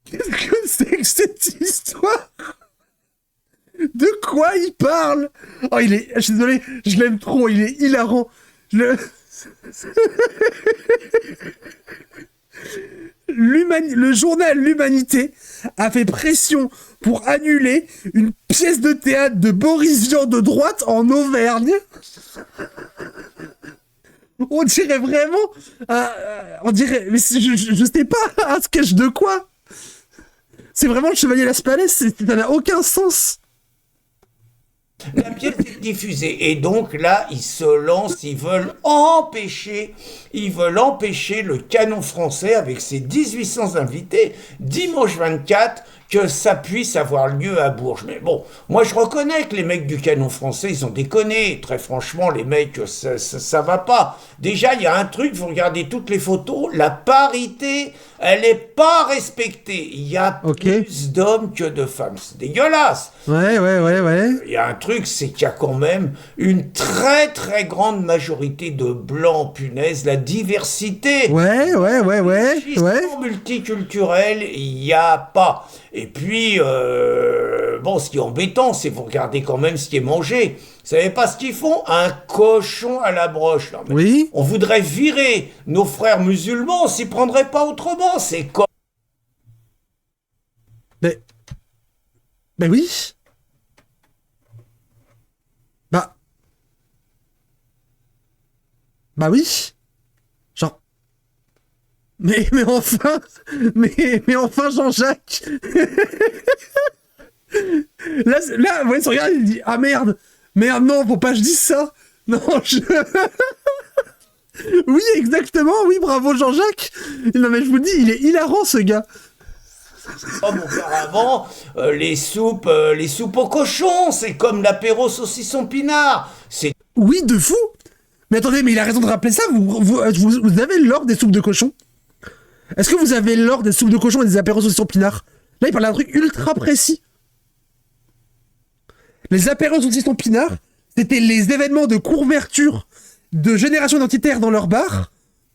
S1: Qu'est-ce que c'est que cette histoire? De quoi il parle? Oh, je suis désolé, je l'aime trop, il est hilarant. Le journal L'Humanité a fait pression pour annuler une pièce de théâtre de Boris Vian de droite en Auvergne. On dirait vraiment... on dirait... Mais je sais pas, un sketch de quoi? C'est vraiment le Chevalier Las Palais, ça n'a aucun sens.
S15: La pièce est diffusée. Et donc là, ils se lancent, ils veulent empêcher le Canon Français, avec ses 1800 invités, dimanche 24, que ça puisse avoir lieu à Bourges. Mais bon, moi je reconnais que les mecs du Canon Français, ils ont déconné. Très franchement, les mecs, ça va pas. Déjà, il y a un truc, vous regardez toutes les photos, la parité, elle est pas respectée. Il y a plus d'hommes que de femmes. C'est dégueulasse.
S1: Ouais.
S15: Il y a un truc, c'est qu'il y a quand même une très très grande majorité de blancs, punaise, la diversité.
S1: Ouais.
S15: Multiculturel, il n'y a pas. Et puis, bon, ce qui est embêtant, c'est vous regardez quand même ce qui est mangé. Vous savez pas ce qu'ils font? Un cochon à la broche. Non, mais
S1: oui.
S15: On voudrait virer nos frères musulmans, on s'y prendrait pas autrement. C'est quoi?
S1: Mais oui. Bah oui. Genre. Mais enfin. Mais enfin, Jean-Jacques. Là, ouais, se regarde, il dit, ah merde, non, faut pas que je dise ça. Non, Oui, exactement, oui, bravo Jean-Jacques. Non mais je vous dis, il est hilarant ce gars.
S15: Comme auparavant, les soupes au cochon, c'est comme l'apéro saucisson pinard. C'est...
S1: Oui, de fou. Mais attendez, mais il a raison de rappeler ça. Vous avez l'or des soupes de cochon? Est-ce que vous avez l'or des soupes de cochon et des apéros saucisson pinard? Là, il parle d'un truc ultra précis. Les apéros saucisson pinard, c'était les événements de couverture de génération identitaire dans leur bar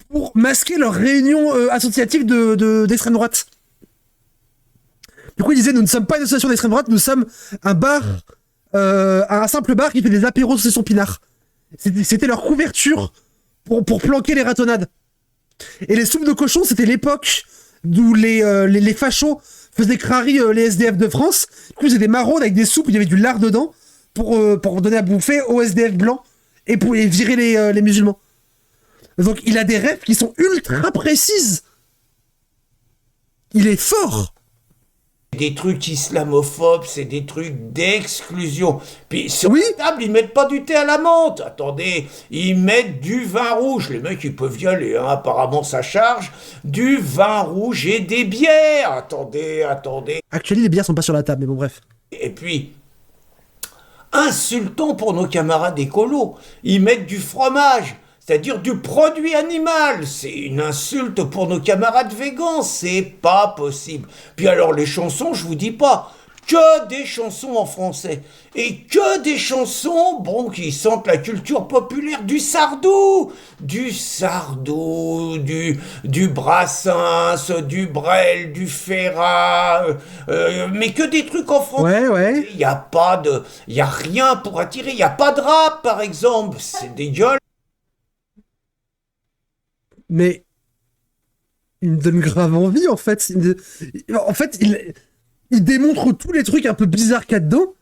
S1: pour masquer leur réunion associative d'extrême droite. Du coup, ils disaient, nous ne sommes pas une association d'extrême droite, nous sommes un bar, un simple bar qui fait des apéros saucisson pinard. C'était leur couverture pour planquer les ratonnades. Et les soupes de cochon, c'était l'époque d'où les fachos faisaient crari les SDF de France. Du coup, ils faisaient des maraudes avec des soupes où il y avait du lard dedans pour donner à bouffer aux SDF blancs et pour virer les musulmans. Donc, il a des rêves qui sont ultra précises. Il est fort.
S15: Des trucs islamophobes, c'est des trucs d'exclusion. Puis sur la table, ils mettent pas du thé à la menthe. Attendez, ils mettent du vin rouge. Les mecs, ils peuvent y aller, hein. Apparemment, ça charge. Du vin rouge et des bières. Attendez.
S1: Actuellement, les bières sont pas sur la table, mais bon, bref.
S15: Et puis, insultant pour nos camarades écolos. Ils mettent du fromage. C'est-à-dire du produit animal. C'est une insulte pour nos camarades végans. C'est pas possible. Puis alors les chansons, je vous dis pas, que des chansons en français. Et que des chansons, bon, qui sentent la culture populaire, du Sardou, du Brassens, du Brel, du Ferrat, mais que des trucs en français.
S1: Ouais.
S15: Il y a rien pour attirer. Il y a pas de rap, par exemple. C'est dégueulasse.
S1: Mais il me donne grave envie, en fait. Il démontre tous les trucs un peu bizarres qu'il y a dedans.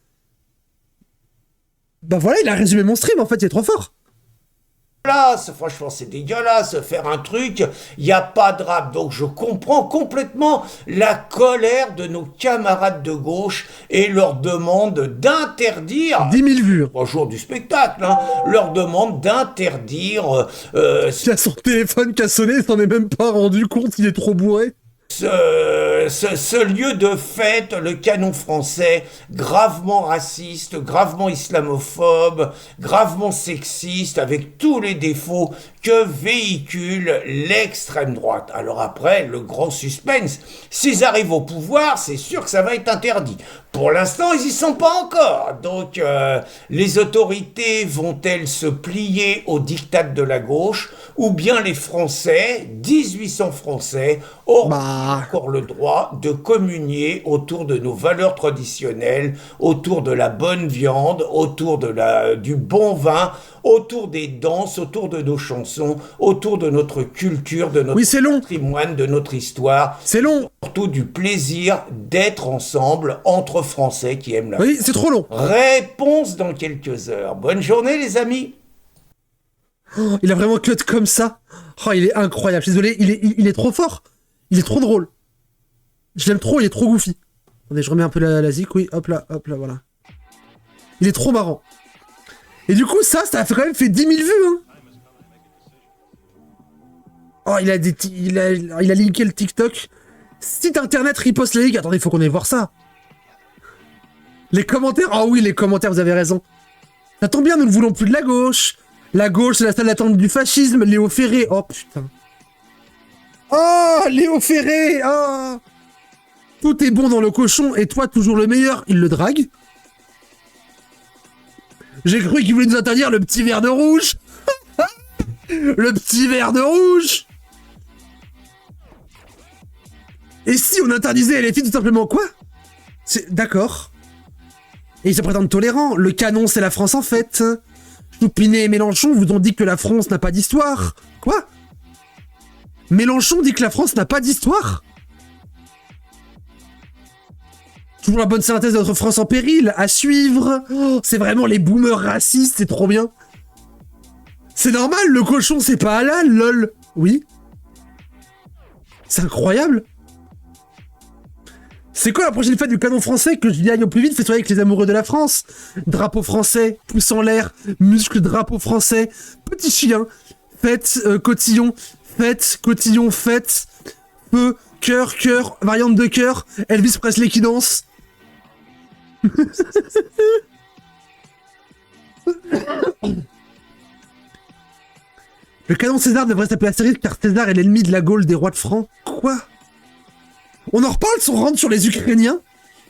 S1: Bah voilà, il a résumé mon stream, en fait, il est trop fort.
S15: Franchement, c'est dégueulasse, faire un truc, il n'y a pas de rap. Donc je comprends complètement la colère de nos camarades de gauche et leur demande d'interdire...
S1: 10 000 vues.
S15: 3 jours du spectacle, hein, leur demande d'interdire...
S1: Il a son téléphone qui a sonné, il s'en est même pas rendu compte, il est trop bourré.
S15: Ce lieu de fête, le Canon Français, gravement raciste, gravement islamophobe, gravement sexiste, avec tous les défauts que véhicule l'extrême droite. Alors après, le grand suspense, s'ils arrivent au pouvoir, c'est sûr que ça va être interdit. Pour l'instant, ils y sont pas encore. Donc, les autorités vont-elles se plier au diktat de la gauche, ou bien les Français, 1800 Français, auront encore le droit de communier autour de nos valeurs traditionnelles, autour de la bonne viande, autour du bon vin, autour des danses, autour de nos chansons, autour de notre culture, de notre patrimoine, de notre histoire.
S1: C'est long.
S15: Surtout du plaisir d'être ensemble entre Français qui aiment la...
S1: Oui, c'est trop long.
S15: Réponse dans quelques heures. Bonne journée, les amis.
S1: Oh, il a vraiment cut comme ça. Oh, il est incroyable. Je suis désolé, il est trop fort. Il est trop drôle. Je l'aime trop, il est trop goofy. Attendez, je remets un peu la zik, oui. Hop là, voilà. Il est trop marrant. Et du coup, ça a quand même fait 10 000 vues, hein. Oh, il a linké le TikTok. Site internet Riposte Laïque. Attendez, il faut qu'on aille voir ça. Les commentaires. Ah oui, les commentaires, vous avez raison. Ça tombe bien, nous ne voulons plus de la gauche. La gauche, c'est la salle d'attente du fascisme. Léo Ferré. Oh, putain. Oh, Léo Ferré. Oh. Tout est bon dans le cochon et toi, toujours le meilleur. Il le drague. J'ai cru qu'il voulait nous interdire le petit verre de rouge. Le petit verre de rouge. Et si on interdisait les filles tout simplement quoi? D'accord. Et ils se prétendent tolérants. Le canon, c'est la France en fait. Choupinet et Mélenchon vous ont dit que la France n'a pas d'histoire. Quoi? Mélenchon dit que la France n'a pas d'histoire? Toujours la bonne synthèse de notre France en péril. À suivre. Oh, c'est vraiment les boomers racistes, c'est trop bien. C'est normal, le cochon, c'est pas halal, lol. Oui. C'est incroyable. C'est quoi la prochaine fête du canon français que je gagne au plus vite? Fais-toi avec les amoureux de la France. Drapeau français, pouce en l'air, muscle, drapeau français, petit chien, fête, cotillon, fête, feu, cœur, variante de cœur, Elvis Presley qui danse. Le canon César devrait s'appeler Astérix car César est l'ennemi de la Gaule des rois de francs. Quoi? On en reparle si on rentre sur les Ukrainiens?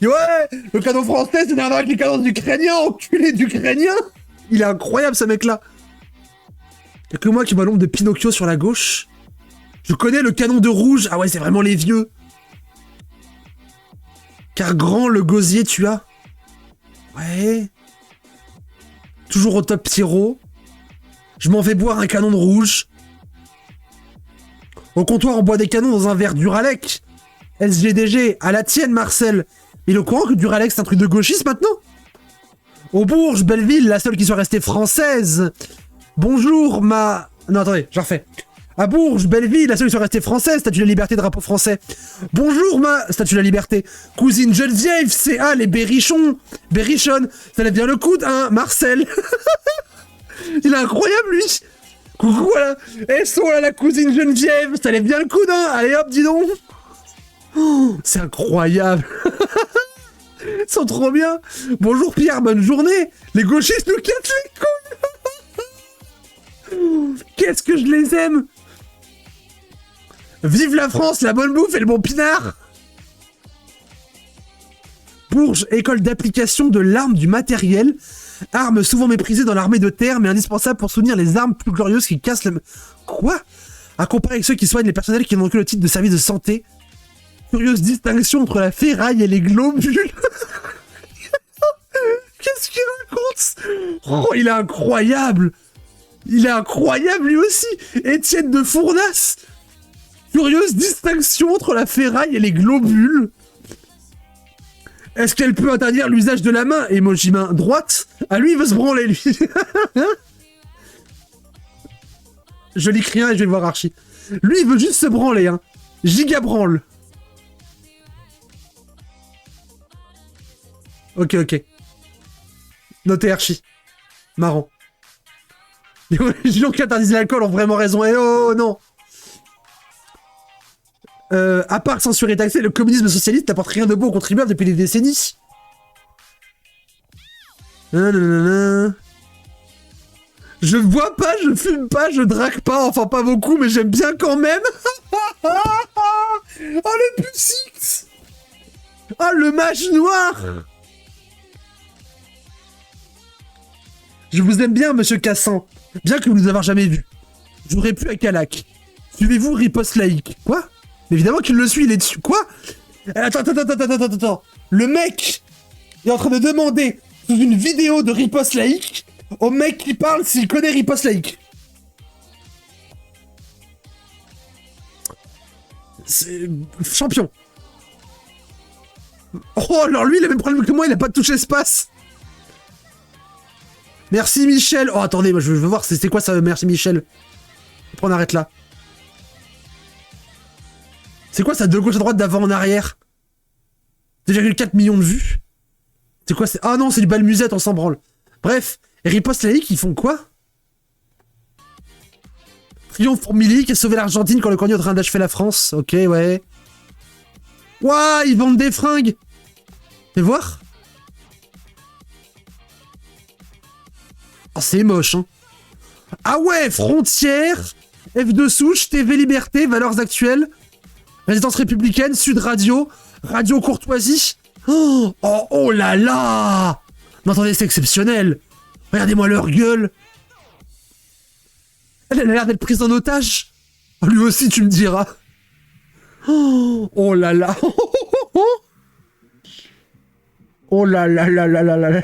S1: Et ouais, le canon français, c'est n'importe avec les canons ukrainiens, enculé d'Ukrainiens. Il est incroyable ce mec-là. Y'a que moi qui vois l'ombre de Pinocchio sur la gauche. Je connais le canon de rouge. Ah ouais, c'est vraiment les vieux. Car grand le gosier tu as. Ouais. Toujours au top Pierrot. Je m'en vais boire un canon de rouge. Au comptoir, on boit des canons dans un verre Duralex. SGDG, à la tienne, Marcel. Il est au courant que Duralex, c'est un truc de gauchiste maintenant? Au Bourges, Belleville, la seule qui soit restée française. Bonjour, ma... Non, attendez, je refais. À Bourges, Belleville, la seule qui soit restée française. Statue de la liberté, drapeau français. Bonjour, ma... Statue de la liberté. Cousine Geneviève, CA, les Berrichons. Berrichonne. Ça lève bien le coude, hein, Marcel. Il est incroyable, lui. Coucou, voilà. SO, là, la cousine Geneviève. Ça lève bien le coude, hein. Allez, hop, dis donc. Oh, c'est incroyable. Ils sont trop bien. Bonjour, Pierre, bonne journée. Les gauchistes nous cassent les couilles. Qu'est-ce que je les aime. Vive la France, la bonne bouffe et le bon pinard. Bourges, école d'application de l'arme du matériel. Arme souvent méprisée dans l'armée de terre, mais indispensable pour soutenir les armes plus glorieuses qui cassent le... Quoi? À comparer avec ceux qui soignent les personnels qui n'ont que le titre de service de santé. Curieuse distinction entre la ferraille et les globules. Qu'est-ce qu'il raconte? Oh, il est incroyable. Il est incroyable lui aussi. Étienne de Fournasse. Curieuse distinction entre la ferraille et les globules. Est-ce qu'elle peut interdire l'usage de la main? Emoji main droite. Ah, lui, il veut se branler, lui. Je lis rien et je vais le voir Archie. Lui, il veut juste se branler, hein. Giga branle. Ok. Notez Archie. Marrant. Les religions qui interdisent l'alcool ont vraiment raison. Eh oh, non. À part censurer et taxer, le communisme socialiste n'apporte rien de beau aux contribuables depuis des décennies. Je bois pas, je fume pas, je drague pas, enfin pas beaucoup, mais j'aime bien quand même. Oh, le Pucix. Oh, le mage noir. Je vous aime bien, monsieur Cassan. Bien que vous ne nous avoir jamais vu. J'aurais pu à Calac. Suivez-vous Riposte Laïque. Quoi? Évidemment qu'il le suit, il est dessus. Quoi? Attends. Le mec est en train de demander sous une vidéo de Riposte Laïque au mec qui parle s'il connaît Riposte Laïque. C'est... Champion. Oh, alors lui, il a le même problème que moi, il a pas de touche espace. Merci Michel. Oh, attendez, moi je veux voir, c'est quoi ça, merci Michel. Après, on arrête là. C'est quoi ça, de gauche à droite, d'avant en arrière? 2,4 millions de vues. C'est quoi? Ah non, c'est du bal musette, on s'en branle. Bref, et riposte laïque, ils font quoi? Triomphe pour Milik qui a sauvé l'Argentine quand le cornu est en train d'achever la France. Ok, ouais. Ouah, ils vendent des fringues. Fais voir. Ah, c'est moche, hein. Ah ouais, frontière, F2 souche, TV Liberté, valeurs actuelles, résidence républicaine, Sud Radio, Radio Courtoisie. Oh, oh, oh là là. Mais attendez, c'est exceptionnel. Regardez-moi leur gueule. Elle a l'air d'être prise en otage. Lui aussi, tu me diras. Oh, oh là là. Oh là là là là là là.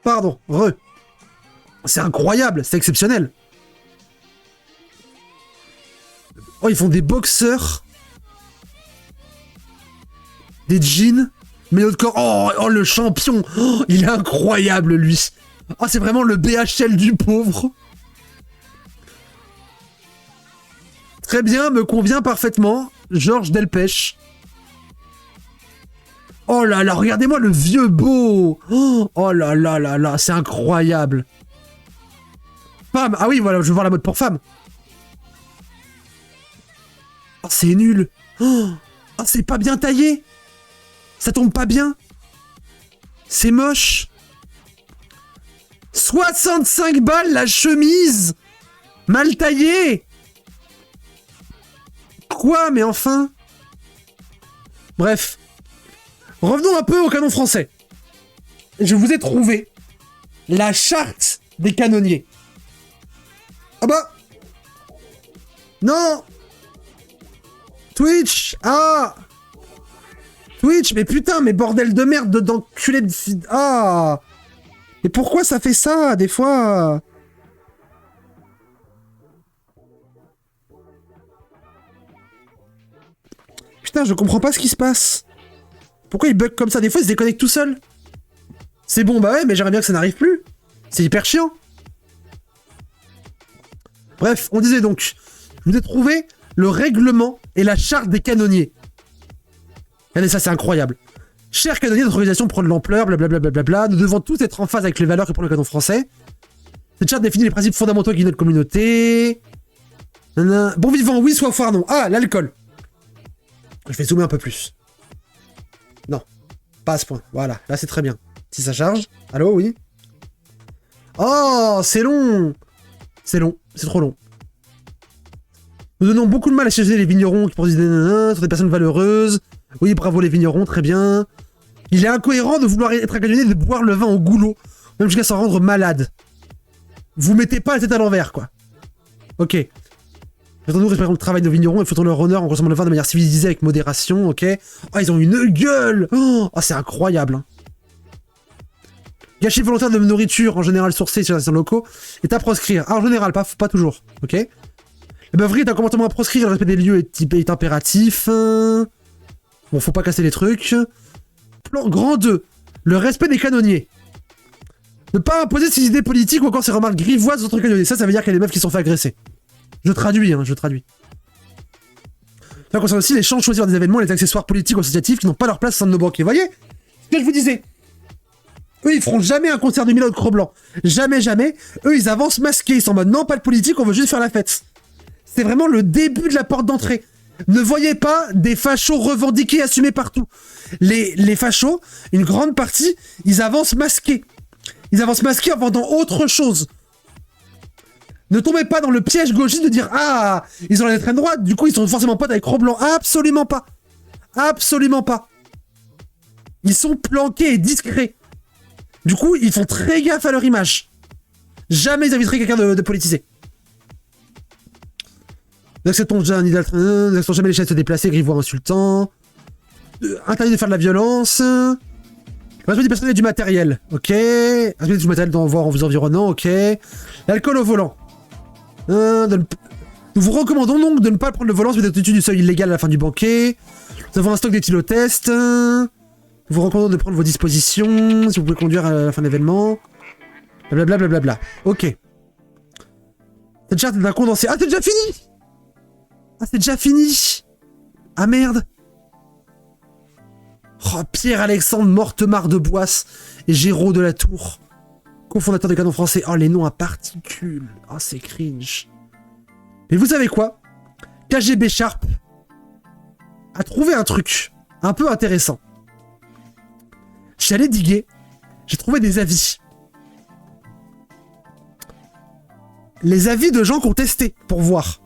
S1: Pardon, c'est incroyable, c'est exceptionnel. Oh, ils font des boxeurs. Des jeans. Mais l'autre corps... Oh, oh, le champion. Oh, il est incroyable, lui. Oh, c'est vraiment le BHL du pauvre. Très bien, me convient parfaitement. Georges Delpech. Oh là là, regardez-moi le vieux beau. Oh là là là là, c'est incroyable. Femme, ah oui, voilà, je veux voir la mode pour femme. Oh, c'est nul. Oh, c'est pas bien taillé. Ça tombe pas bien. C'est moche. 65 balles la chemise. Mal taillée. Quoi, mais enfin. Bref. Revenons un peu au canon français. Je vous ai trouvé la charte des canonniers. Ah bah. Non. Twitch. Ah. Twitch, mais putain, mais bordel de merde d'enculé de... Ah. Et pourquoi ça fait ça, des fois? Putain, je comprends pas ce qui se passe. Pourquoi il bug comme ça? Des fois, il se déconnecte tout seul. C'est bon, bah ouais, mais j'aimerais bien que ça n'arrive plus. C'est hyper chiant. Bref, on disait donc, je vous ai trouvé le règlement et la charte des canonniers. Regardez ça, c'est incroyable. Chers canonniers, notre organisation prend de l'ampleur, blablabla. Nous devons tous être en phase avec les valeurs que prend le canon français. Cette charte définit les principes fondamentaux qui guident notre communauté. Bon vivant, oui, soif, non. Ah, l'alcool. Je vais zoomer un peu plus. Non, pas à ce point. Voilà, là c'est très bien. Si ça charge. Allô, oui. Oh, c'est long. C'est long, c'est trop long. Nous donnons beaucoup de mal à chercher les vignerons qui produisent sont des personnes valeureuses. Oui, bravo les vignerons, très bien. Il est incohérent de vouloir être canonnier et de boire le vin au goulot, même jusqu'à s'en rendre malade. Vous mettez pas la tête à l'envers, quoi. Ok. Nous respectons le travail de nos vignerons et faisons leur honneur en consommant le vin de manière civilisée avec modération, ok. Oh, ils ont une gueule. Oh, c'est incroyable. Hein. Gâchis volontaire de nourriture, en général sourcée sur les locaux, est à proscrire. Ah, en général, pas toujours, ok. La beuverie est un comportement à proscrire, le respect des lieux est impératif. Bon, faut pas casser les trucs. Plan grand 2. Le respect des canonniers. Ne pas imposer ses idées politiques ou encore ses remarques grivoises aux autres canonniers. Ça veut dire qu'il y a des meufs qui se sont fait agresser. Je traduis, hein, je traduis. Ça concerne aussi les champs choisis par des événements et les accessoires politiques ou associatifs qui n'ont pas leur place au sein de nos banquiers. Vous voyez ce que je vous disais? Eux, ils feront jamais un concert de Mila ou de Cro-Blanc. Jamais, jamais. Eux, ils avancent masqués. Ils sont en mode, non, pas de politique, on veut juste faire la fête. C'est vraiment le début de la porte d'entrée. Ne voyez pas des fachos revendiqués, assumés partout. Les fachos, une grande partie, ils avancent masqués. Ils avancent masqués en vendant autre chose. Ne tombez pas dans le piège gauchiste de dire « Ah, ils ont l'extrême droite, du coup ils sont forcément potes avec Cro-Blanc. » Absolument pas. Absolument pas. Ils sont planqués et discrets. Du coup, ils font très gaffe à leur image. Jamais ils inviteraient quelqu'un de politisé. N'acceptons jamais les chefs de se déplacer, grivois insultants. Interdit de faire de la violence. Respect du personnel et du matériel. Ok. Respect du matériel d'envoi en vous environnant. Ok. L'alcool au volant. Nous vous recommandons donc de ne pas prendre le volant si vous êtes au-dessus du seuil illégal à la fin du banquet. Nous avons un stock d'éthylotests. Nous vous recommandons de prendre vos dispositions si vous pouvez conduire à la fin de l'événement. Blablabla. Ok. Cette charte est un condensé. Ah, c'est déjà fini! Ah, c'est déjà fini! Ah, merde! Oh, Pierre-Alexandre Mortemart de Boisse et Géraud de la Tour, cofondateur du Canon Français. Oh, les noms à particules. Oh, c'est cringe. Mais vous savez quoi? KGB Sharp a trouvé un truc un peu intéressant. Je suis allé diguer. J'ai trouvé des avis. Les avis de gens qui ont testé pour voir.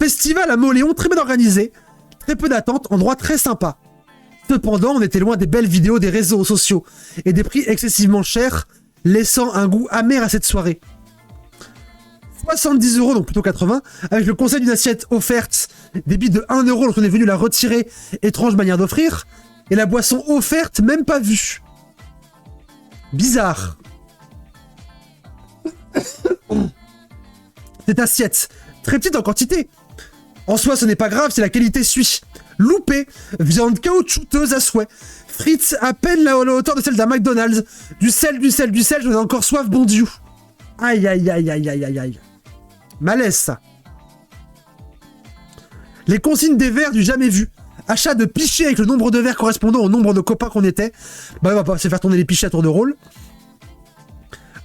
S1: Festival à Moléon, très bien organisé. Très peu d'attentes, endroit très sympa. Cependant, on était loin des belles vidéos des réseaux sociaux et des prix excessivement chers, laissant un goût amer à cette soirée. 70 €, donc plutôt 80, avec le conseil d'une assiette offerte, des bits de 1 € lorsqu'on est venu la retirer, étrange manière d'offrir, et la boisson offerte, même pas vue. Bizarre. Cette assiette, très petite en quantité. En soi, ce n'est pas grave si la qualité suit. Loupé, viande caoutchouteuse à souhait, frites à peine la hauteur de celle d'un McDonald's, du sel, j'en ai encore soif, bon Dieu. Aïe, aïe, aïe, aïe, aïe, aïe, aïe. Malaise, ça. Les consignes des verres du jamais vu. Achat de pichets avec le nombre de verres correspondant au nombre de copains qu'on était. Bah, on va pas se faire tourner les pichets à tour de rôle.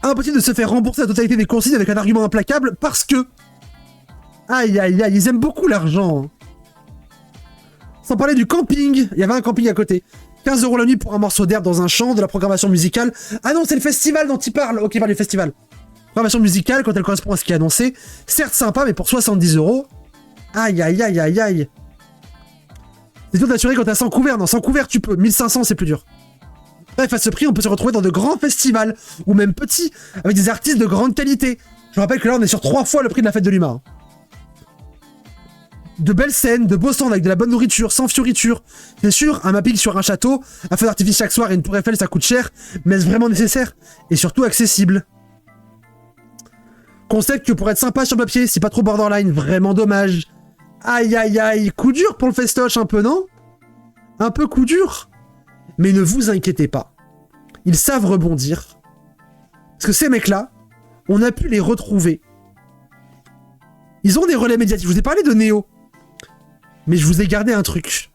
S1: Impossible de se faire rembourser la totalité des consignes avec un argument implacable parce que... Aïe, aïe, aïe, ils aiment beaucoup l'argent. Sans parler du camping, il y avait un camping à côté. 15 € la nuit pour un morceau d'herbe dans un champ, de la programmation musicale. Ah non, c'est le festival dont il parle. Ok, il parle du festival. Programmation musicale, quand elle correspond à ce qui est annoncé. Certes sympa, mais pour 70 €. Aïe, aïe, aïe, aïe, aïe. C'est dur d'assurer quand t'as sans couvert. Non, sans couvert, tu peux. 1500, c'est plus dur. Bref, à ce prix, on peut se retrouver dans de grands festivals, ou même petits, avec des artistes de grande qualité. Je rappelle que là, on est sur 3 fois le prix de la fête de l'humain. De belles scènes, de beaux stands avec de la bonne nourriture, sans fioriture. C'est sûr, un mapping sur un château, un feu d'artifice chaque soir et une tour Eiffel, ça coûte cher, mais est-ce vraiment nécessaire? Et surtout accessible. Concept que pour être sympa sur papier, c'est pas trop borderline, vraiment dommage. Aïe aïe aïe, coup dur pour le festoche un peu, non? Un peu coup dur? Mais ne vous inquiétez pas. Ils savent rebondir. Parce que ces mecs-là, on a pu les retrouver. Ils ont des relais médiatiques. Je vous ai parlé de Néo. Mais je vous ai gardé un truc.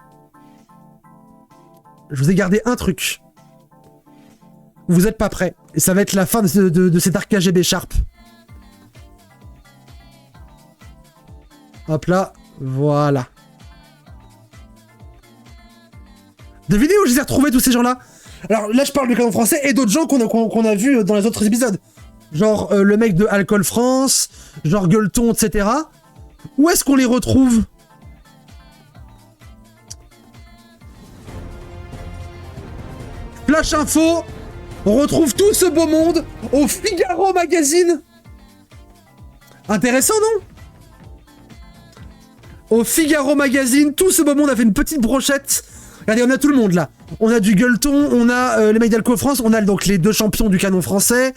S1: Je vous ai gardé un truc. Vous êtes pas prêts. Et ça va être la fin de cet arc KGB Sharp. Hop là. Voilà. Des vidéos où je les ai retrouvés, tous ces gens-là. Alors là, je parle du Canon Français et d'autres gens qu'on a vus dans les autres épisodes. Genre le mec de Alcool France, genre Gueuleton, etc. Où est-ce qu'on les retrouve? Flash Info, on retrouve tout ce beau monde au Figaro Magazine. Intéressant, non? Au Figaro Magazine, tout ce beau monde a fait une petite brochette. Regardez, on a tout le monde là. On a du Gueuleton, on a les mecs d'Alcool France, on a donc les 2 champions du Canon Français,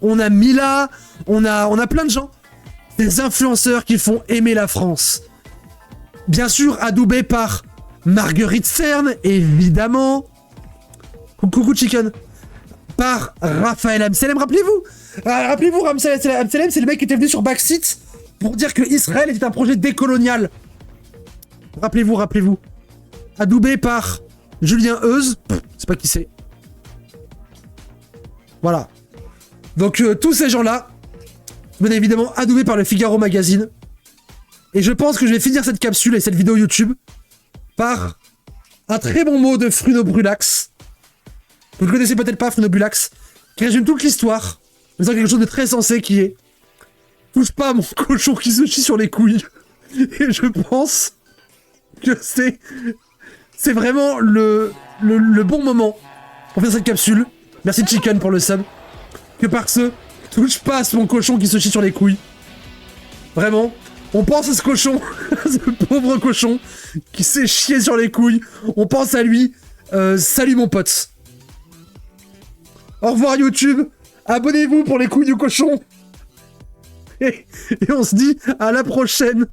S1: on a Mila, on a plein de gens. Des influenceurs qui font aimer la France. Bien sûr, adoubé par Marguerite Cerne, évidemment. Coucou Chicken. Par Raphaël Amselem, rappelez-vous. Rappelez-vous, Raphaël Amselem, c'est le mec qui était venu sur Backseat pour dire que Israël était un projet décolonial. Rappelez-vous. Adoubé par Julien Heuze. C'est pas qui c'est. Voilà. Donc tous ces gens-là, bien évidemment adoubés par le Figaro Magazine. Et je pense que je vais finir cette capsule et cette vidéo YouTube par un très bon mot de Fruno Brulax. Vous ne connaissez peut-être pas Fruno Brulax, qui résume toute l'histoire, en disant quelque chose de très sensé qui est « Touche pas à mon cochon qui se chie sur les couilles ». Et je pense que c'est vraiment le bon moment pour faire cette capsule. Merci Chicken pour le sub. Que par ce « Touche pas à mon cochon qui se chie sur les couilles ». Vraiment, on pense à ce cochon, ce pauvre cochon qui s'est chié sur les couilles. On pense à lui. Salut mon pote. Au revoir YouTube. Abonnez-vous pour les couilles du cochon. Et on se dit à la prochaine.